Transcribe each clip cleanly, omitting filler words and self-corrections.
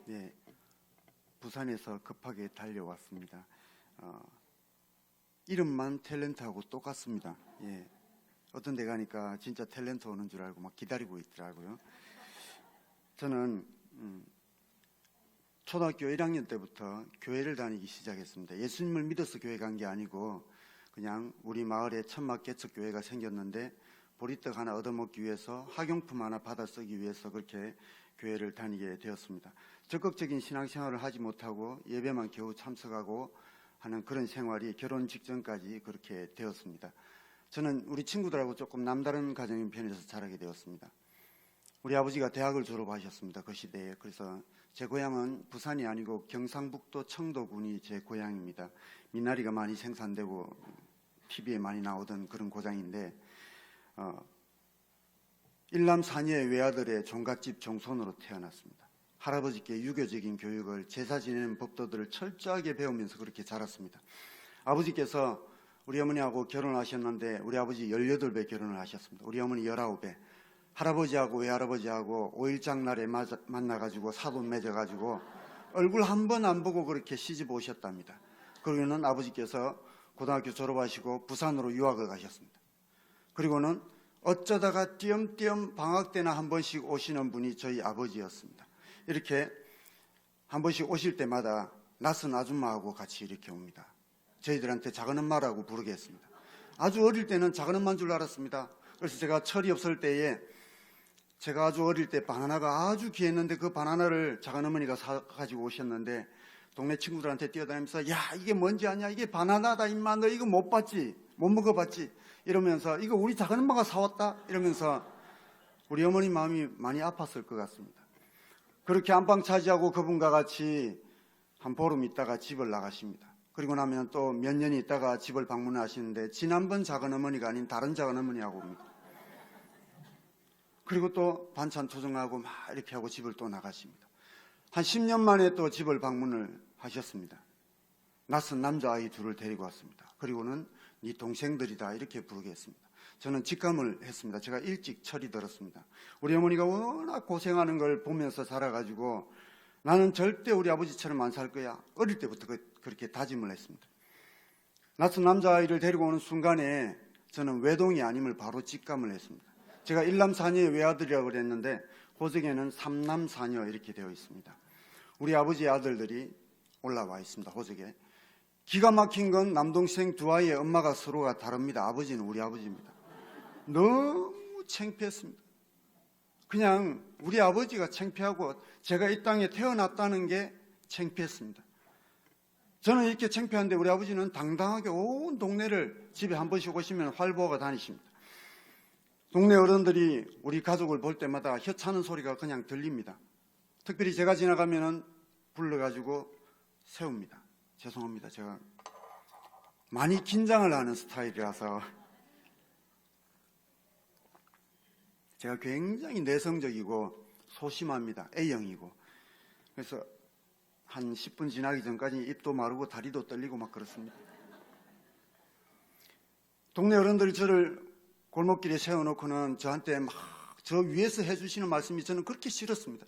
네, 부산에서 급하게 달려왔습니다. 이름만 탤런트하고 똑같습니다. 예, 어떤 데 가니까 진짜 탤런트 오는 줄 알고 막 기다리고 있더라고요. 저는 초등학교 1학년 때부터 교회를 다니기 시작했습니다. 예수님을 믿어서 교회 간 게 아니고 그냥 우리 마을에 천막 개척 교회가 생겼는데 보리떡 하나 얻어먹기 위해서 학용품 하나 받아 쓰기 위해서 그렇게 교회를 다니게 되었습니다. 적극적인 신앙생활을 하지 못하고 예배만 겨우 참석하고 하는 그런 생활이 결혼 직전까지 그렇게 되었습니다. 저는 우리 친구들하고 조금 남다른 가정인 편에서 자라게 되었습니다. 우리 아버지가 대학을 졸업하셨습니다. 그 시대에. 그래서 제 고향은 부산이 아니고 경상북도 청도군이 제 고향입니다. 미나리가 많이 생산되고 TV에 많이 나오던 그런 고장인데 일남 사녀의 외아들의 종갓집 종손으로 태어났습니다. 할아버지께 유교적인 교육을, 제사 지내는 법도들을 철저하게 배우면서 그렇게 자랐습니다. 아버지께서 우리 어머니하고 결혼하셨는데 우리 아버지 18배 결혼을 하셨습니다. 우리 어머니 19배. 할아버지하고 외할아버지하고 5일장 날에 만나가지고 사돈 맺어가지고 얼굴 한 번 안 보고 그렇게 시집 오셨답니다. 그러고는 아버지께서 고등학교 졸업하시고 부산으로 유학을 가셨습니다. 그리고는 어쩌다가 띄엄띄엄 방학 때나 한 번씩 오시는 분이 저희 아버지였습니다. 이렇게 한 번씩 오실 때마다 낯선 아줌마하고 같이 이렇게 옵니다. 저희들한테 작은 엄마라고 부르게 했습니다. 아주 어릴 때는 작은 엄마인 줄 알았습니다. 그래서 제가 철이 없을 때에 제가 아주 어릴 때 바나나가 아주 귀했는데 그 바나나를 작은 어머니가 사가지고 오셨는데 동네 친구들한테 뛰어다니면서 야 이게 뭔지 아냐, 이게 바나나다 임마, 너 이거 못 봤지, 못 먹어봤지 이러면서 이거 우리 작은 엄마가 사왔다 이러면서 우리 어머니 마음이 많이 아팠을 것 같습니다. 그렇게 안방 차지하고 그분과 같이 한 보름 있다가 집을 나가십니다. 그리고 나면 또 몇 년이 있다가 집을 방문하시는데 지난번 작은 어머니가 아닌 다른 작은 어머니하고 옵니다. 그리고 또 반찬 조정하고 막 이렇게 하고 집을 또 나가십니다. 한 10년 만에 또 집을 방문을 하셨습니다. 낯선 남자아이 둘을 데리고 왔습니다. 그리고는 네 동생들이다 이렇게 부르게 했습니다. 저는 직감을 했습니다. 제가 일찍 철이 들었습니다. 우리 어머니가 워낙 고생하는 걸 보면서 자라가지고 나는 절대 우리 아버지처럼 안 살 거야. 어릴 때부터 그렇게 다짐을 했습니다. 낯선 남자아이를 데리고 오는 순간에 저는 외동이 아님을 바로 직감을 했습니다. 제가 일남 사녀의 외아들이라고 그랬는데 호적에는 삼남 사녀 이렇게 되어 있습니다. 우리 아버지의 아들들이 올라와 있습니다. 호적에. 기가 막힌 건 남동생 두 아이의 엄마가 서로가 다릅니다. 아버지는 우리 아버지입니다. 너무 창피했습니다. 그냥 우리 아버지가 창피하고 제가 이 땅에 태어났다는 게 창피했습니다. 저는 이렇게 창피한데 우리 아버지는 당당하게 온 동네를 집에 한 번씩 오시면 활보하고 다니십니다. 동네 어른들이 우리 가족을 볼 때마다 혀 차는 소리가 그냥 들립니다. 특별히 제가 지나가면은 불러가지고 세웁니다. 죄송합니다. 제가 많이 긴장을 하는 스타일이라서 제가 굉장히 내성적이고 소심합니다. A형이고. 그래서 한 10분 지나기 전까지 입도 마르고 다리도 떨리고 막 그렇습니다. 동네 어른들이 저를 골목길에 세워놓고는 저한테 막 저 위에서 해주시는 말씀이 저는 그렇게 싫었습니다.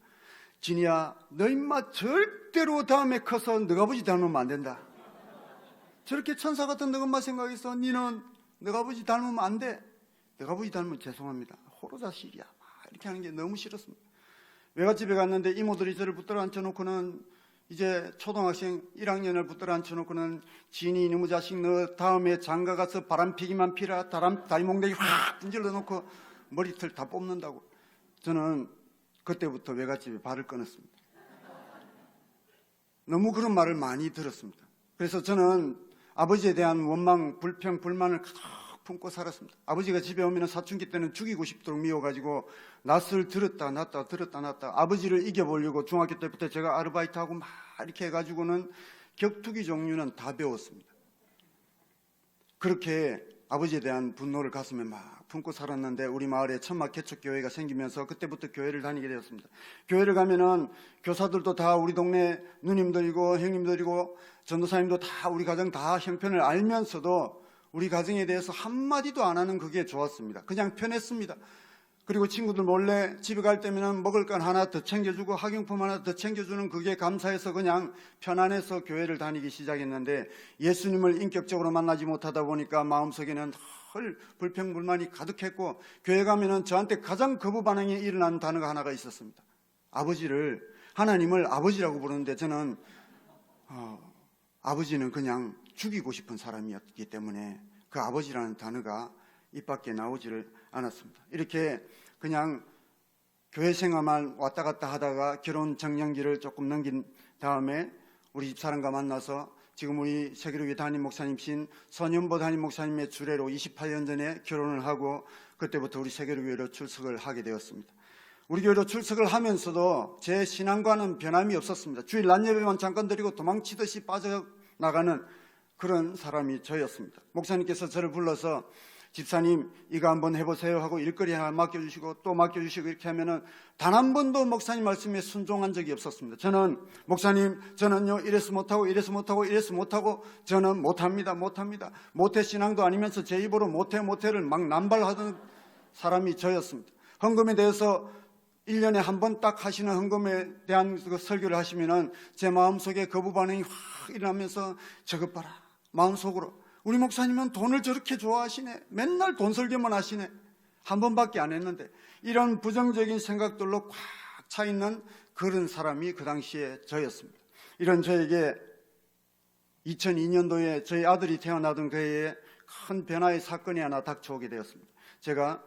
진이야, 너 임마 절대로 다음에 커서 너가 아버지 닮으면 안 된다. 저렇게 천사 같은 너 엄마 생각해서 니는 너가 아버지 닮으면 안 돼. 너가 아버지 닮으면 죄송합니다. 호로자식이야. 이렇게 하는 게 너무 싫었습니다. 외갓집에 갔는데 이모들이 저를 붙들어 앉혀놓고는 이제 초등학생 1학년을 붙들어 앉혀놓고는 진이 이놈의 자식 너 다음에 장가 가서 바람피기만 피라. 다리몽댕이 확 분질러 놓고 머리털 다 뽑는다고. 저는 그때부터 외갓집에 발을 끊었습니다. 너무 그런 말을 많이 들었습니다. 그래서 저는 아버지에 대한 원망, 불평, 불만을 가득 품고 살았습니다. 아버지가 집에 오면 사춘기 때는 죽이고 싶도록 미워가지고 낯을 들었다 놨다 들었다 놨다 아버지를 이겨보려고 중학교 때부터 제가 아르바이트하고 막 이렇게 해가지고는 격투기 종류는 다 배웠습니다. 그렇게 아버지에 대한 분노를 가슴에 막 품고 살았는데 우리 마을에 천막 개척 교회가 생기면서 그때부터 교회를 다니게 되었습니다. 교회를 가면은 교사들도 다 우리 동네 누님들이고 형님들이고 전도사님도 다 우리 가정 다 형편을 알면서도 우리 가정에 대해서 한마디도 안 하는 그게 좋았습니다. 그냥 편했습니다. 그리고 친구들 몰래 집에 갈 때면 먹을 건 하나 더 챙겨주고 학용품 하나 더 챙겨주는 그게 감사해서 그냥 편안해서 교회를 다니기 시작했는데 예수님을 인격적으로 만나지 못하다 보니까 마음속에는 헐 불평불만이 가득했고 교회 가면은 저한테 가장 거부 반응이 일어나는 단어가 하나가 있었습니다. 하나님을 아버지라고 부르는데 저는 아버지는 그냥 죽이고 싶은 사람이었기 때문에 그 아버지라는 단어가 입 밖에 나오지를 않았습니다. 이렇게 그냥 교회 생활만 왔다 갔다 하다가 결혼 정년기를 조금 넘긴 다음에 우리 집사람과 만나서 지금 우리 세계로교회 담임 목사님이신 선연보 담임 목사님의 주례로 28년 전에 결혼을 하고 그때부터 우리 세계로교회로 출석을 하게 되었습니다. 우리 교회로 출석을 하면서도 제 신앙과는 변함이 없었습니다. 주일 낮 예배만 잠깐 드리고 도망치듯이 빠져나가는 그런 사람이 저였습니다. 목사님께서 저를 불러서 집사님 이거 한번 해보세요 하고 일거리 하나 맡겨주시고 또 맡겨주시고 이렇게 하면은 단 한 번도 목사님 말씀에 순종한 적이 없었습니다. 저는 목사님 저는요 이래서 못하고 이래서 못하고 이래서 못하고 저는 못합니다. 모태 신앙도 아니면서 제 입으로 모태를 막 남발하던 사람이 저였습니다. 헌금에 대해서 1년에 한 번 딱 하시는 헌금에 대한 그 설교를 하시면은 제 마음속에 거부 반응이 확 일어나면서 저것 봐라 마음속으로 우리 목사님은 돈을 저렇게 좋아하시네. 맨날 돈 설교만 하시네. 한 번밖에 안 했는데 이런 부정적인 생각들로 꽉 차 있는 그런 사람이 그 당시에 저였습니다. 이런 저에게 2002년도에 저희 아들이 태어나던 그 해에 큰 변화의 사건이 하나 닥쳐오게 되었습니다. 제가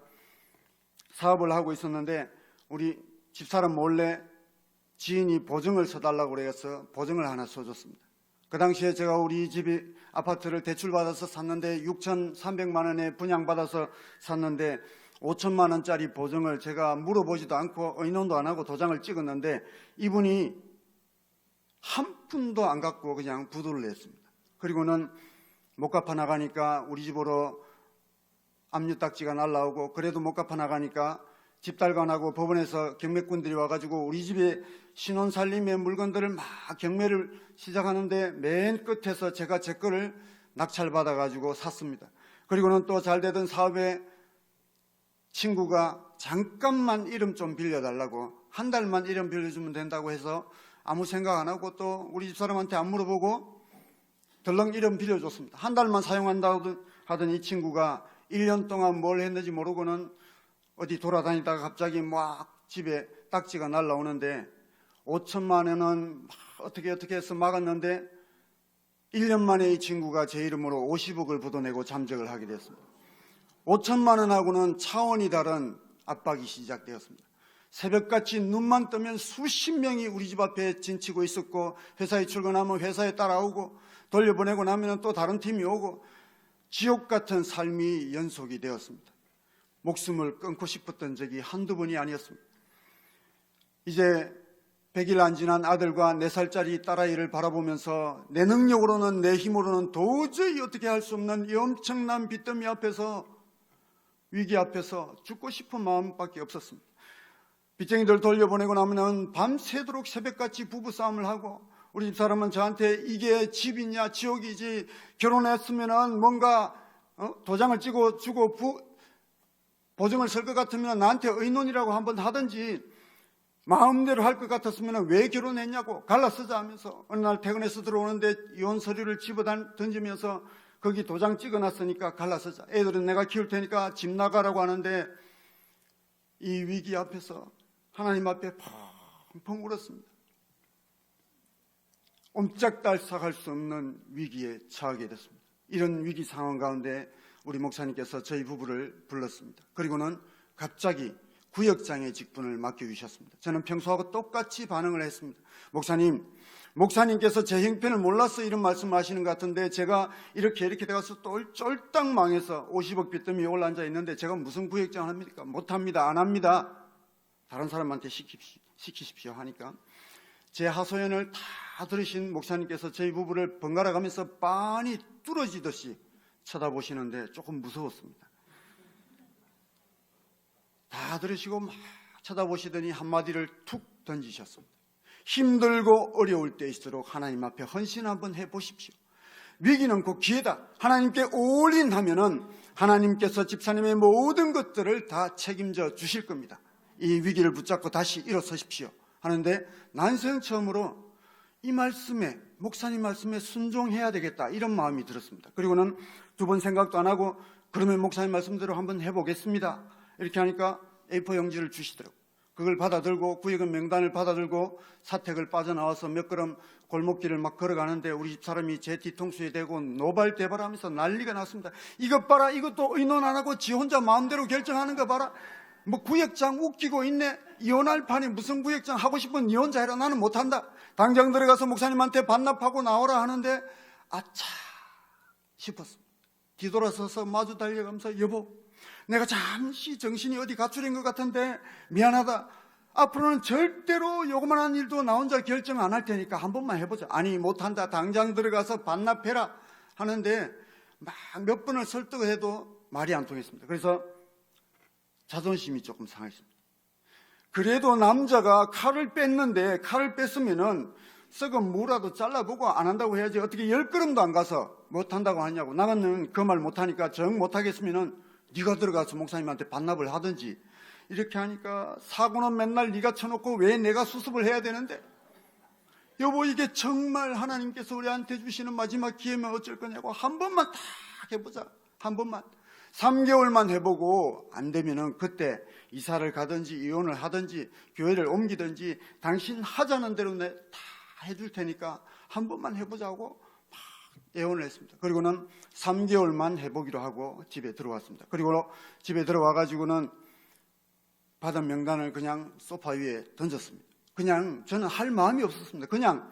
사업을 하고 있었는데 우리 집사람 몰래 지인이 보증을 서달라고 해서 보증을 하나 써줬습니다. 그 당시에 제가 우리 집이 아파트를 대출받아서 샀는데 6,300만 원에 분양받아서 샀는데 5천만 원짜리 보증을 제가 물어보지도 않고 의논도 안 하고 도장을 찍었는데 이분이 한 푼도 안 갖고 그냥 부도를 냈습니다. 그리고는 못 갚아 나가니까 우리 집으로 압류딱지가 날라오고 그래도 못 갚아 나가니까 집달관하고 법원에서 경매꾼들이 와가지고 우리 집에 신혼살림의 물건들을 막 경매를 시작하는데 맨 끝에서 제가 제 거를 낙찰받아가지고 샀습니다. 그리고는 또 잘 되던 사업에 친구가 잠깐만 이름 좀 빌려달라고 한 달만 이름 빌려주면 된다고 해서 아무 생각 안 하고 또 우리 집사람한테 안 물어보고 덜렁 이름 빌려줬습니다. 한 달만 사용한다고 하던 이 친구가 1년 동안 뭘 했는지 모르고는 어디 돌아다니다가 갑자기 막 집에 딱지가 날라오는데 5천만 원은 어떻게 해서 막았는데 1년 만에 이 친구가 제 이름으로 50억을 부도내고 잠적을 하게 됐습니다. 5천만 원하고는 차원이 다른 압박이 시작되었습니다. 새벽같이 눈만 뜨면 수십 명이 우리 집 앞에 진치고 있었고 회사에 출근하면 회사에 따라오고 돌려보내고 나면 또 다른 팀이 오고 지옥 같은 삶이 연속이 되었습니다. 목숨을 끊고 싶었던 적이 한두 번이 아니었습니다. 이제 100일 안 지난 아들과 4살짜리 딸아이를 바라보면서 내 능력으로는 내 힘으로는 도저히 어떻게 할 수 없는 이 엄청난 빚더미 앞에서 위기 앞에서 죽고 싶은 마음밖에 없었습니다. 빚쟁이들 돌려보내고 나면 밤새도록 새벽같이 부부싸움을 하고 우리 집사람은 저한테 이게 집이냐 지옥이지 결혼했으면 뭔가 도장을 찍어주고 보증을 쓸 것 같으면 나한테 의논이라고 한번 하든지 마음대로 할 것 같았으면 왜 결혼했냐고 갈라서자 하면서 어느 날 퇴근해서 들어오는데 이혼 서류를 집어 던지면서 거기 도장 찍어놨으니까 갈라서자. 애들은 내가 키울 테니까 집 나가라고 하는데 이 위기 앞에서 하나님 앞에 펑펑 울었습니다. 옴짝달싹할 수 없는 위기에 처하게 됐습니다. 이런 위기 상황 가운데 우리 목사님께서 저희 부부를 불렀습니다. 그리고는 갑자기 구역장의 직분을 맡겨주셨습니다. 저는 평소하고 똑같이 반응을 했습니다. 목사님께서 제 형편을 몰라서 이런 말씀을 하시는 것 같은데 제가 이렇게 돼가서 또 쫄딱 망해서 50억 빚더미에 올라앉아 있는데 제가 무슨 구역장을 합니까? 못합니다. 안 합니다. 다른 사람한테 시키십시오 하니까 제 하소연을 다 들으신 목사님께서 저희 부부를 번갈아 가면서 빤히 뚫어지듯이 쳐다보시는데 조금 무서웠습니다. 다 들으시고 막 쳐다보시더니 한마디를 툭 던지셨습니다. 힘들고 어려울 때일수록 하나님 앞에 헌신 한번 해보십시오. 위기는 곧 기회다. 하나님께 올인하면은 하나님께서 집사님의 모든 것들을 다 책임져 주실 겁니다. 이 위기를 붙잡고 다시 일어서십시오 하는데 난생 처음으로 이 말씀에, 목사님 말씀에 순종해야 되겠다 이런 마음이 들었습니다. 그리고는 두 번 생각도 안 하고 그러면 목사님 말씀대로 한번 해보겠습니다 이렇게 하니까 A4 용지를 주시더라고요. 그걸 받아들고 구역원 명단을 받아들고 사택을 빠져나와서 몇 걸음 골목길을 막 걸어가는데 우리 집사람이 제 뒤통수에 대고 노발대발하면서 난리가 났습니다. 이것 봐라, 이것도 의논 안 하고 지 혼자 마음대로 결정하는 거 봐라. 뭐 구역장 웃기고 있네. 이혼할 판에 무슨 구역장 하고 싶은 니 혼자 해라. 나는 못한다. 당장 들어가서 목사님한테 반납하고 나오라 하는데 아차 싶었습니다. 뒤돌아서서 마주 달려가면서 여보, 내가 잠시 정신이 어디 가출인 것 같은데 미안하다. 앞으로는 절대로 요거만한 일도 나 혼자 결정 안 할 테니까 한 번만 해보자. 아니 못한다. 당장 들어가서 반납해라 하는데 막 몇 번을 설득을 해도 말이 안 통했습니다. 그래서 자존심이 조금 상했습니다. 그래도 남자가 칼을 뺐는데 칼을 뺐으면은 썩은 무라도 잘라보고 안 한다고 해야지 어떻게 10걸음도 안 가서 못한다고 하냐고. 나는 그 말 못하니까 정 못하겠으면은 네가 들어가서 목사님한테 반납을 하든지. 이렇게 하니까 사고는 맨날 네가 쳐놓고 왜 내가 수습을 해야 되는데 여보 이게 정말 하나님께서 우리한테 주시는 마지막 기회면 어쩔 거냐고. 한 번만 딱 해보자. 한 번만 3개월만 해보고 안 되면은 그때 이사를 가든지 이혼을 하든지 교회를 옮기든지 당신 하자는 대로 내 다 해줄 테니까 한 번만 해보자고 막 예언을 했습니다. 그리고는 3개월만 해보기로 하고 집에 들어왔습니다. 그리고 집에 들어와 가지고는 받은 명단을 그냥 소파 위에 던졌습니다. 그냥 저는 할 마음이 없었습니다. 그냥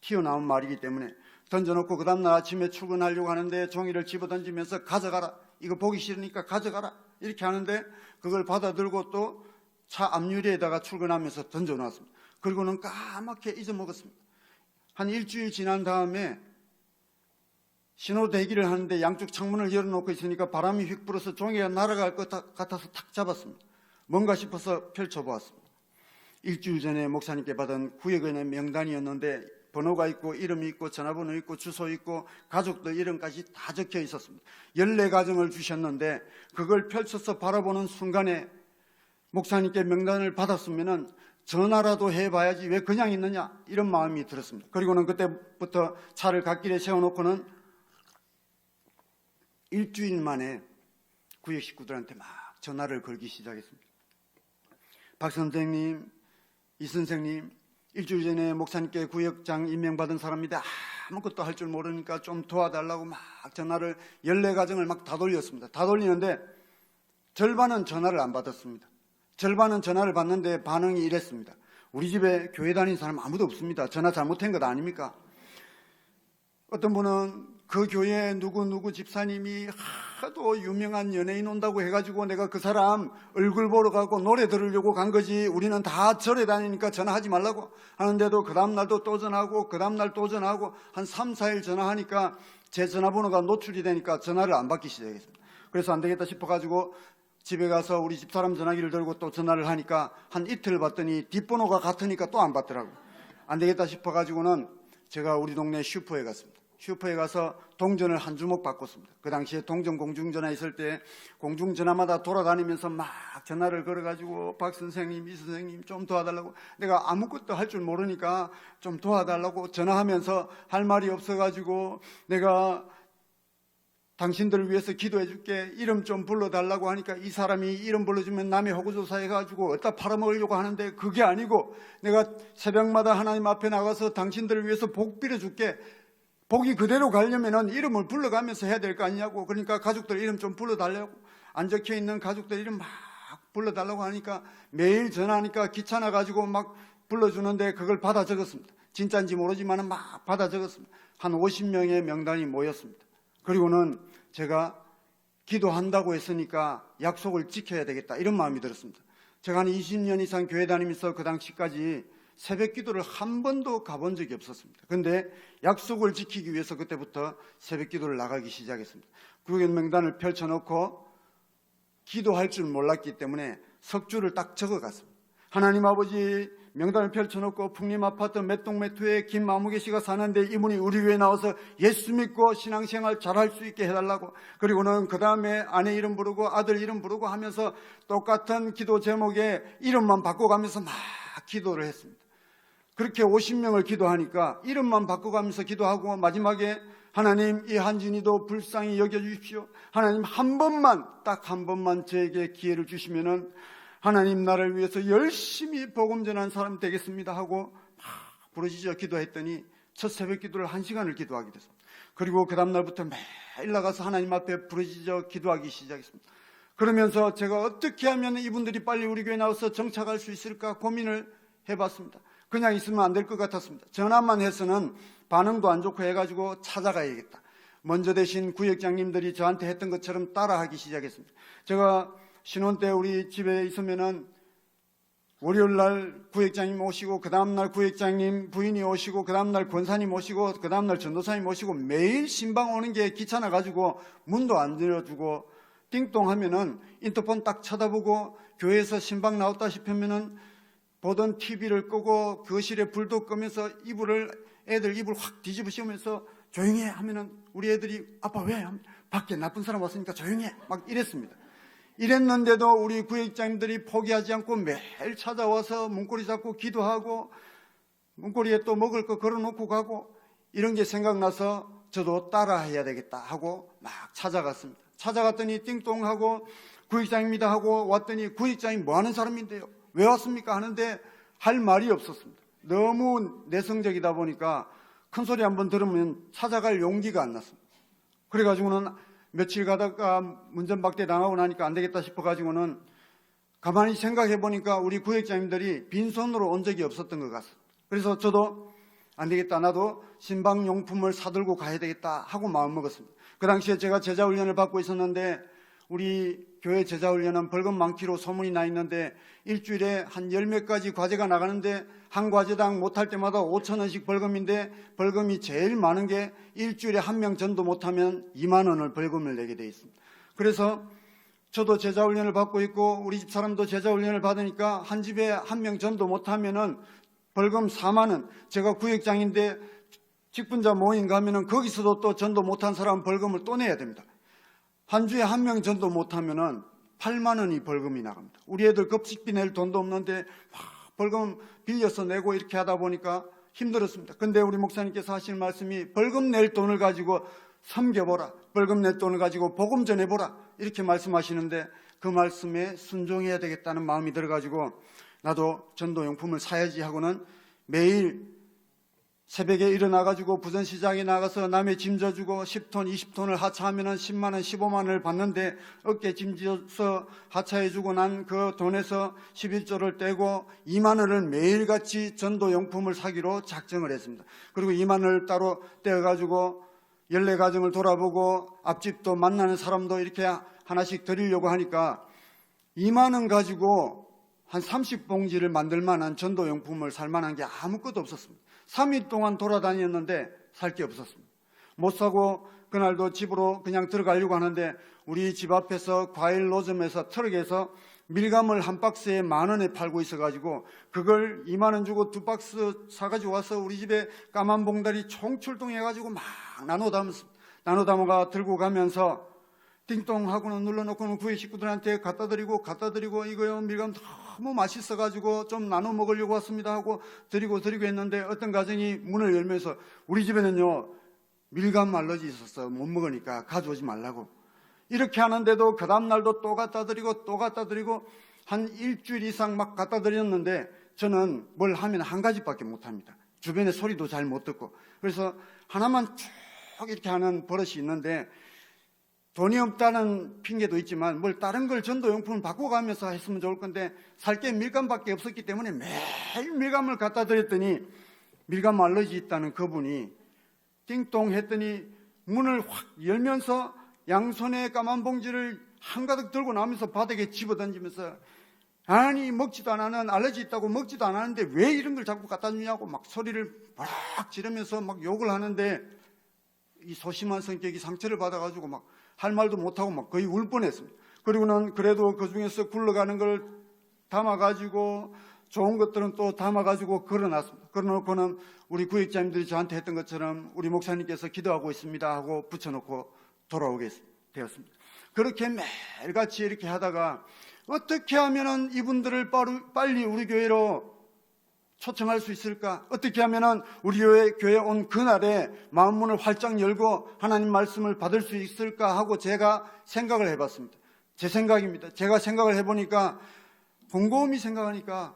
튀어나온 말이기 때문에 던져놓고 그 다음날 아침에 출근하려고 하는데 종이를 집어던지면서 가져가라. 이거 보기 싫으니까 가져가라. 이렇게 하는데 그걸 받아들고 또 차 앞유리에다가 출근하면서 던져놨습니다. 그리고는 까맣게 잊어먹었습니다. 한 일주일 지난 다음에 신호 대기를 하는데 양쪽 창문을 열어놓고 있으니까 바람이 휙 불어서 종이가 날아갈 것 같아서 탁 잡았습니다. 뭔가 싶어서 펼쳐보았습니다. 일주일 전에 목사님께 받은 구역원의 명단이었는데 번호가 있고 이름이 있고 전화번호 있고 주소 있고 가족들 이름까지 다 적혀 있었습니다. 14가정을 주셨는데 그걸 펼쳐서 바라보는 순간에 목사님께 명단을 받았으면 전화라도 해봐야지 왜 그냥 있느냐 이런 마음이 들었습니다. 그리고는 그때부터 차를 갓길에 세워놓고는 일주일 만에 구역 식구들한테 막 전화를 걸기 시작했습니다. 박 선생님, 이 선생님, 일주일 전에 목사님께 구역장 임명받은 사람인데 아무것도 할 줄 모르니까 좀 도와달라고 막 전화를 14가정을 막 다 돌렸습니다. 다 돌리는데 절반은 전화를 안 받았습니다. 절반은 전화를 받는데 반응이 이랬습니다. 우리 집에 교회 다니는 사람 아무도 없습니다. 전화 잘못한 것 아닙니까? 어떤 분은 그 교회 누구 집사님이 하도 유명한 연예인 온다고 해가지고 내가 그 사람 얼굴 보러 가고 노래 들으려고 간 거지 우리는 다 절에 다니니까 전화하지 말라고 하는데도 그 다음날도 또 전화하고 그 다음날 또 전화하고 한 3, 4일 전화하니까 제 전화번호가 노출이 되니까 전화를 안 받기 시작했습니다. 그래서 안 되겠다 싶어가지고 집에 가서 우리 집사람 전화기를 들고 또 전화를 하니까 한 이틀 받더니 뒷번호가 같으니까 또 안 받더라고요. 안 되겠다 싶어가지고는 제가 우리 동네 슈퍼에 갔습니다. 슈퍼에 가서 동전을 한 주먹 바꿨습니다. 그 당시에 동전 공중전화 있을 때 공중전화마다 돌아다니면서 막 전화를 걸어가지고 박 선생님, 이 선생님 좀 도와달라고 내가 아무것도 할 줄 모르니까 좀 도와달라고 전화하면서 할 말이 없어가지고 내가 당신들을 위해서 기도해 줄게. 이름 좀 불러달라고 하니까 이 사람이 이름 불러주면 남의 호구조사해가지고 어디다 팔아먹으려고 하는데 그게 아니고 내가 새벽마다 하나님 앞에 나가서 당신들을 위해서 복 빌어줄게. 복이 그대로 가려면은 이름을 불러가면서 해야 될 거 아니냐고. 그러니까 가족들 이름 좀 불러달라고. 안 적혀 있는 가족들 이름 막 불러달라고 하니까 매일 전화하니까 귀찮아가지고 막 불러주는데 그걸 받아 적었습니다. 진짜인지 모르지만 막 받아 적었습니다. 한 50명의 명단이 모였습니다. 그리고는 제가 기도한다고 했으니까 약속을 지켜야 되겠다 이런 마음이 들었습니다. 제가 한 20년 이상 교회 다니면서 그 당시까지 새벽 기도를 한 번도 가본 적이 없었습니다. 그런데 약속을 지키기 위해서 그때부터 새벽 기도를 나가기 시작했습니다. 구역 명단을 펼쳐놓고 기도할 줄 몰랐기 때문에 석주를 딱 적어갔습니다. 하나님 아버지 명단을 펼쳐놓고 풍림아파트 몇 동 몇 호에 김마무개 씨가 사는데 이분이 우리 교회에 나와서 예수 믿고 신앙생활 잘할 수 있게 해달라고, 그리고는 그 다음에 아내 이름 부르고 아들 이름 부르고 하면서 똑같은 기도 제목에 이름만 바꿔가면서 막 기도를 했습니다. 그렇게 50명을 기도하니까 이름만 바꿔가면서 기도하고 마지막에 하나님, 이 한진이도 불쌍히 여겨주십시오. 하나님 한 번만, 딱 한 번만 저에게 기회를 주시면은 하나님 나를 위해서 열심히 복음 전한 사람 되겠습니다 하고 막 부르짖어 기도했더니 첫 새벽 기도를 1시간을 기도하게 됐습니다. 그리고 그 다음날부터 매일 나가서 하나님 앞에 부르짖어 기도하기 시작했습니다. 그러면서 제가 어떻게 하면 이분들이 빨리 우리 교회에 나와서 정착할 수 있을까 고민을 해봤습니다. 그냥 있으면 안 될 것 같았습니다. 전화만 해서는 반응도 안 좋고 해가지고 찾아가야겠다. 먼저 되신 구역장님들이 저한테 했던 것처럼 따라하기 시작했습니다. 제가 신혼 때 우리 집에 있으면은 월요일 날 구역장님 오시고 그 다음날 구역장님 부인이 오시고 그 다음날 권사님 오시고 그 다음날 전도사님 오시고 매일 신방 오는 게 귀찮아가지고 문도 안 열어주고 띵동 하면은 인터폰 딱 쳐다보고 교회에서 신방 나왔다 싶으면은 보던 TV를 끄고 거실에 불도 끄면서 애들 이불 확 뒤집어 씌우면서 조용히 해 하면은 우리 애들이 아빠 왜? 밖에 나쁜 사람 왔으니까 조용히 해 막 이랬습니다. 이랬는데도 우리 구역장님들이 포기하지 않고 매일 찾아와서 문고리 잡고 기도하고 문고리에 또 먹을 거 걸어놓고 가고 이런 게 생각나서 저도 따라해야 되겠다 하고 막 찾아갔습니다. 찾아갔더니 띵동하고 구역장입니다 하고 왔더니 구역장이 뭐 하는 사람인데요? 왜 왔습니까? 하는데 할 말이 없었습니다. 너무 내성적이다 보니까 큰 소리 한번 들으면 찾아갈 용기가 안 났습니다. 그래가지고는 며칠 가다가 문전박대 당하고 나니까 안 되겠다 싶어가지고는 가만히 생각해 보니까 우리 구역장님들이 빈손으로 온 적이 없었던 것 같습니다. 그래서 저도 안 되겠다, 나도 신방용품을 사들고 가야 되겠다 하고 마음먹었습니다. 그 당시에 제가 제자훈련을 받고 있었는데 우리 교회 제자훈련은 벌금 많기로 소문이 나 있는데 일주일에 한 10몇 가지 과제가 나가는데 한 과제당 못할 때마다 5,000원씩 벌금인데 벌금이 제일 많은 게 일주일에 한 명 전도 못하면 2만 원을 벌금을 내게 돼 있습니다. 그래서 저도 제자훈련을 받고 있고 우리 집 사람도 제자훈련을 받으니까 한 집에 한 명 전도 못하면은 벌금 4만 원. 제가 구역장인데 직분자 모임 가면은 거기서도 또 전도 못한 사람 벌금을 또 내야 됩니다. 한 주에 한 명 전도 못하면은 8만 원이 벌금이 나갑니다. 우리 애들 급식비 낼 돈도 없는데 벌금 빌려서 내고 이렇게 하다 보니까 힘들었습니다. 근데 우리 목사님께서 하시는 말씀이 벌금 낼 돈을 가지고 섬겨보라. 벌금 낼 돈을 가지고 복음 전해보라. 이렇게 말씀하시는데 그 말씀에 순종해야 되겠다는 마음이 들어가지고 나도 전도용품을 사야지 하고는 매일 새벽에 일어나가지고 부전시장에 나가서 남의 짐 져주고 10톤, 20톤을 하차하면은 10만 원, 15만 원을 받는데 어깨 짐 져서 하차해주고 난 그 돈에서 11조를 떼고 2만 원을 매일같이 전도용품을 사기로 작정을 했습니다. 그리고 2만 원을 따로 떼어가지고 14가정을 돌아보고 앞집도 만나는 사람도 이렇게 하나씩 드리려고 하니까 2만 원 가지고 한 30봉지를 만들 만한 전도용품을 살 만한 게 아무것도 없었습니다. 3일 동안 돌아다녔는데 살 게 없었습니다. 못 사고 그날도 집으로 그냥 들어가려고 하는데 우리 집 앞에서 과일 노점에서 트럭에서 밀감을 한 박스에 10,000원에 팔고 있어가지고 그걸 2만 원 주고 2박스 사가지고 와서 우리 집에 까만 봉다리 총출동해가지고 막 나눠 담아가 들고 가면서 띵동하고는 눌러놓고는 구회 식구들한테 갖다 드리고 이거요 밀감 너무 맛있어가지고 좀 나눠 먹으려고 왔습니다 하고 드리고 했는데 어떤 가정이 문을 열면서 우리 집에는요 밀감 알러지 있어서 못 먹으니까 가져오지 말라고 이렇게 하는데도 그 다음날도 또 갖다 드리고 한 일주일 이상 막 갖다 드렸는데 저는 뭘 하면 한 가지밖에 못합니다. 주변에 소리도 잘 못 듣고 그래서 하나만 쭉 이렇게 하는 버릇이 있는데 돈이 없다는 핑계도 있지만 뭘 다른 걸 전도용품을 바꿔가면서 했으면 좋을 건데 살 게 밀감밖에 없었기 때문에 매일 밀감을 갖다 드렸더니 밀감 알러지 있다는 그분이 띵동 했더니 문을 확 열면서 양손에 까만 봉지를 한가득 들고 나오면서 바닥에 집어던지면서 아니 먹지도 않아는 알러지 있다고 먹지도 않았는데 왜 이런 걸 자꾸 갖다 주냐고 막 소리를 막 지르면서 막 욕을 하는데 이 소심한 성격이 상처를 받아가지고 막 할 말도 못하고 막 거의 울 뻔했습니다. 그리고는 그래도 그 중에서 굴러가는 걸 담아가지고 좋은 것들은 또 담아가지고 걸어놨습니다. 걸어놓고는 우리 구역장님들이 저한테 했던 것처럼 우리 목사님께서 기도하고 있습니다 하고 붙여놓고 돌아오게 되었습니다. 그렇게 매일같이 이렇게 하다가 어떻게 하면은 이분들을 빨리 우리 교회로 초청할 수 있을까? 어떻게 하면은 우리 교회에 온 그날에 마음문을 활짝 열고 하나님 말씀을 받을 수 있을까 하고 제가 생각을 해봤습니다. 제 생각입니다. 제가 생각을 해보니까 곰곰이 생각하니까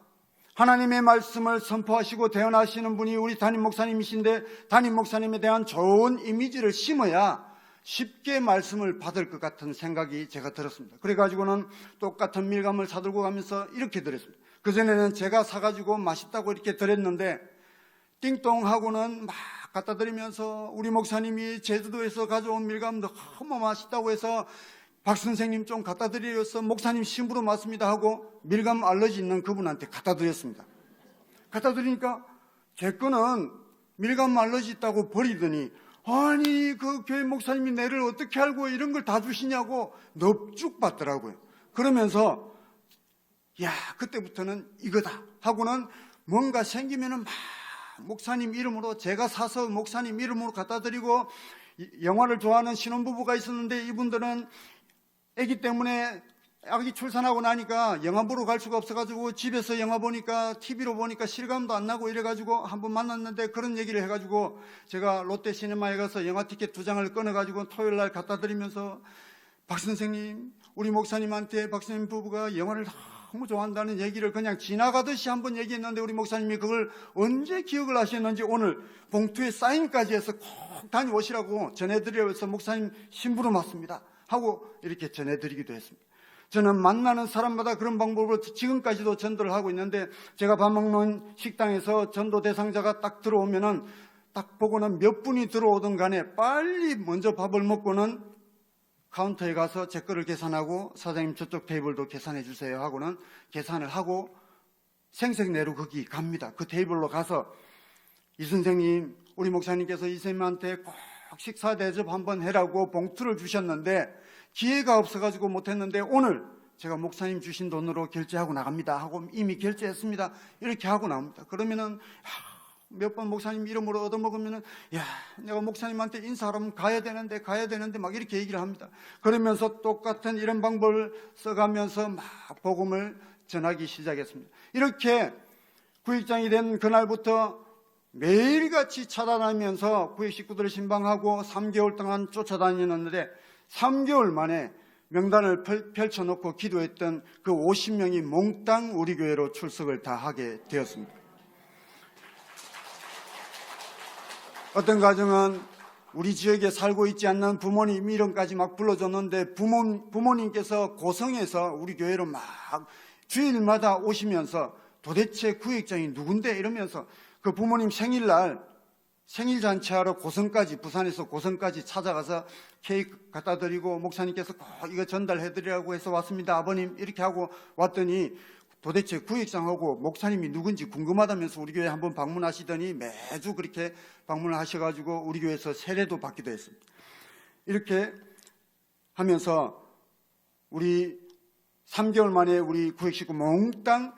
하나님의 말씀을 선포하시고 대언하시는 분이 우리 담임 목사님이신데 담임 목사님에 대한 좋은 이미지를 심어야 쉽게 말씀을 받을 것 같은 생각이 제가 들었습니다. 그래가지고는 똑같은 밀감을 사들고 가면서 이렇게 드렸습니다. 그전에는 제가 사가지고 맛있다고 이렇게 드렸는데 띵동하고는 막 갖다 드리면서 우리 목사님이 제주도에서 가져온 밀감 너무 맛있다고 해서 박 선생님 좀 갖다 드려서 목사님 심부름 왔습니다 하고 밀감 알러지 있는 그분한테 갖다 드렸습니다. 갖다 드리니까 제 거는 밀감 알러지 있다고 버리더니 아니 그 교회 목사님이 내를 어떻게 알고 이런 걸 다 주시냐고 넙죽 받더라고요. 그러면서 야 그때부터는 이거다 하고는 뭔가 생기면은 막 목사님 이름으로 제가 사서 목사님 이름으로 갖다 드리고 영화를 좋아하는 신혼부부가 있었는데 이분들은 아기 때문에 아기 출산하고 나니까 영화 보러 갈 수가 없어가지고 집에서 영화 보니까 TV로 보니까 실감도 안 나고 이래가지고 한번 만났는데 그런 얘기를 해가지고 제가 롯데시네마에 가서 영화 티켓 2장을 꺼내가지고 토요일날 갖다 드리면서 박 선생님 우리 목사님한테 박 선생님 부부가 영화를 너무 좋아한다는 얘기를 그냥 지나가듯이 한번 얘기했는데 우리 목사님이 그걸 언제 기억을 하셨는지 오늘 봉투에 사인까지 해서 꼭 다녀오시라고 전해드려서 목사님 심부름 왔습니다 하고 이렇게 전해드리기도 했습니다. 저는 만나는 사람마다 그런 방법으로 지금까지도 전도를 하고 있는데 제가 밥 먹는 식당에서 전도 대상자가 딱 들어오면은 딱 보고는 몇 분이 들어오든 간에 빨리 먼저 밥을 먹고는 카운터에 가서 제 거를 계산하고 사장님 저쪽 테이블도 계산해 주세요 하고는 계산을 하고 생색내로 거기 갑니다. 그 테이블로 가서 이 선생님 우리 목사님께서 이 선생님한테 꼭 식사 대접 한번 해라고 봉투를 주셨는데 기회가 없어가지고 못했는데 오늘 제가 목사님 주신 돈으로 결제하고 나갑니다 하고 이미 결제했습니다 이렇게 하고 나옵니다. 그러면은 몇 번 목사님 이름으로 얻어먹으면은 야 내가 목사님한테 인사하면 가야 되는데 막 이렇게 얘기를 합니다. 그러면서 똑같은 이런 방법을 써가면서 막 복음을 전하기 시작했습니다. 이렇게 구역장이 된 그날부터 매일같이 찾아다니면서 구역 식구들을 신방하고 3개월 동안 쫓아다녔는데 3개월 만에 명단을 펼쳐놓고 기도했던 그 50명이 몽땅 우리 교회로 출석을 다 하게 되었습니다. 어떤 가정은 우리 지역에 살고 있지 않는 부모님 이름까지 막 불러줬는데 부모님께서 고성에서 우리 교회로 막 주일마다 오시면서 도대체 구역장이 누군데 이러면서 그 부모님 생일날 생일잔치하러 고성까지 부산에서 고성까지 찾아가서 케이크 갖다 드리고 목사님께서 꼭 이거 전달해드리라고 해서 왔습니다 아버님 이렇게 하고 왔더니 도대체 구역장하고 목사님이 누군지 궁금하다면서 우리 교회 한번 방문하시더니 매주 그렇게 방문을 하셔가지고 우리 교회에서 세례도 받기도 했습니다. 이렇게 하면서 우리 3개월 만에 우리 구역 식구 몽땅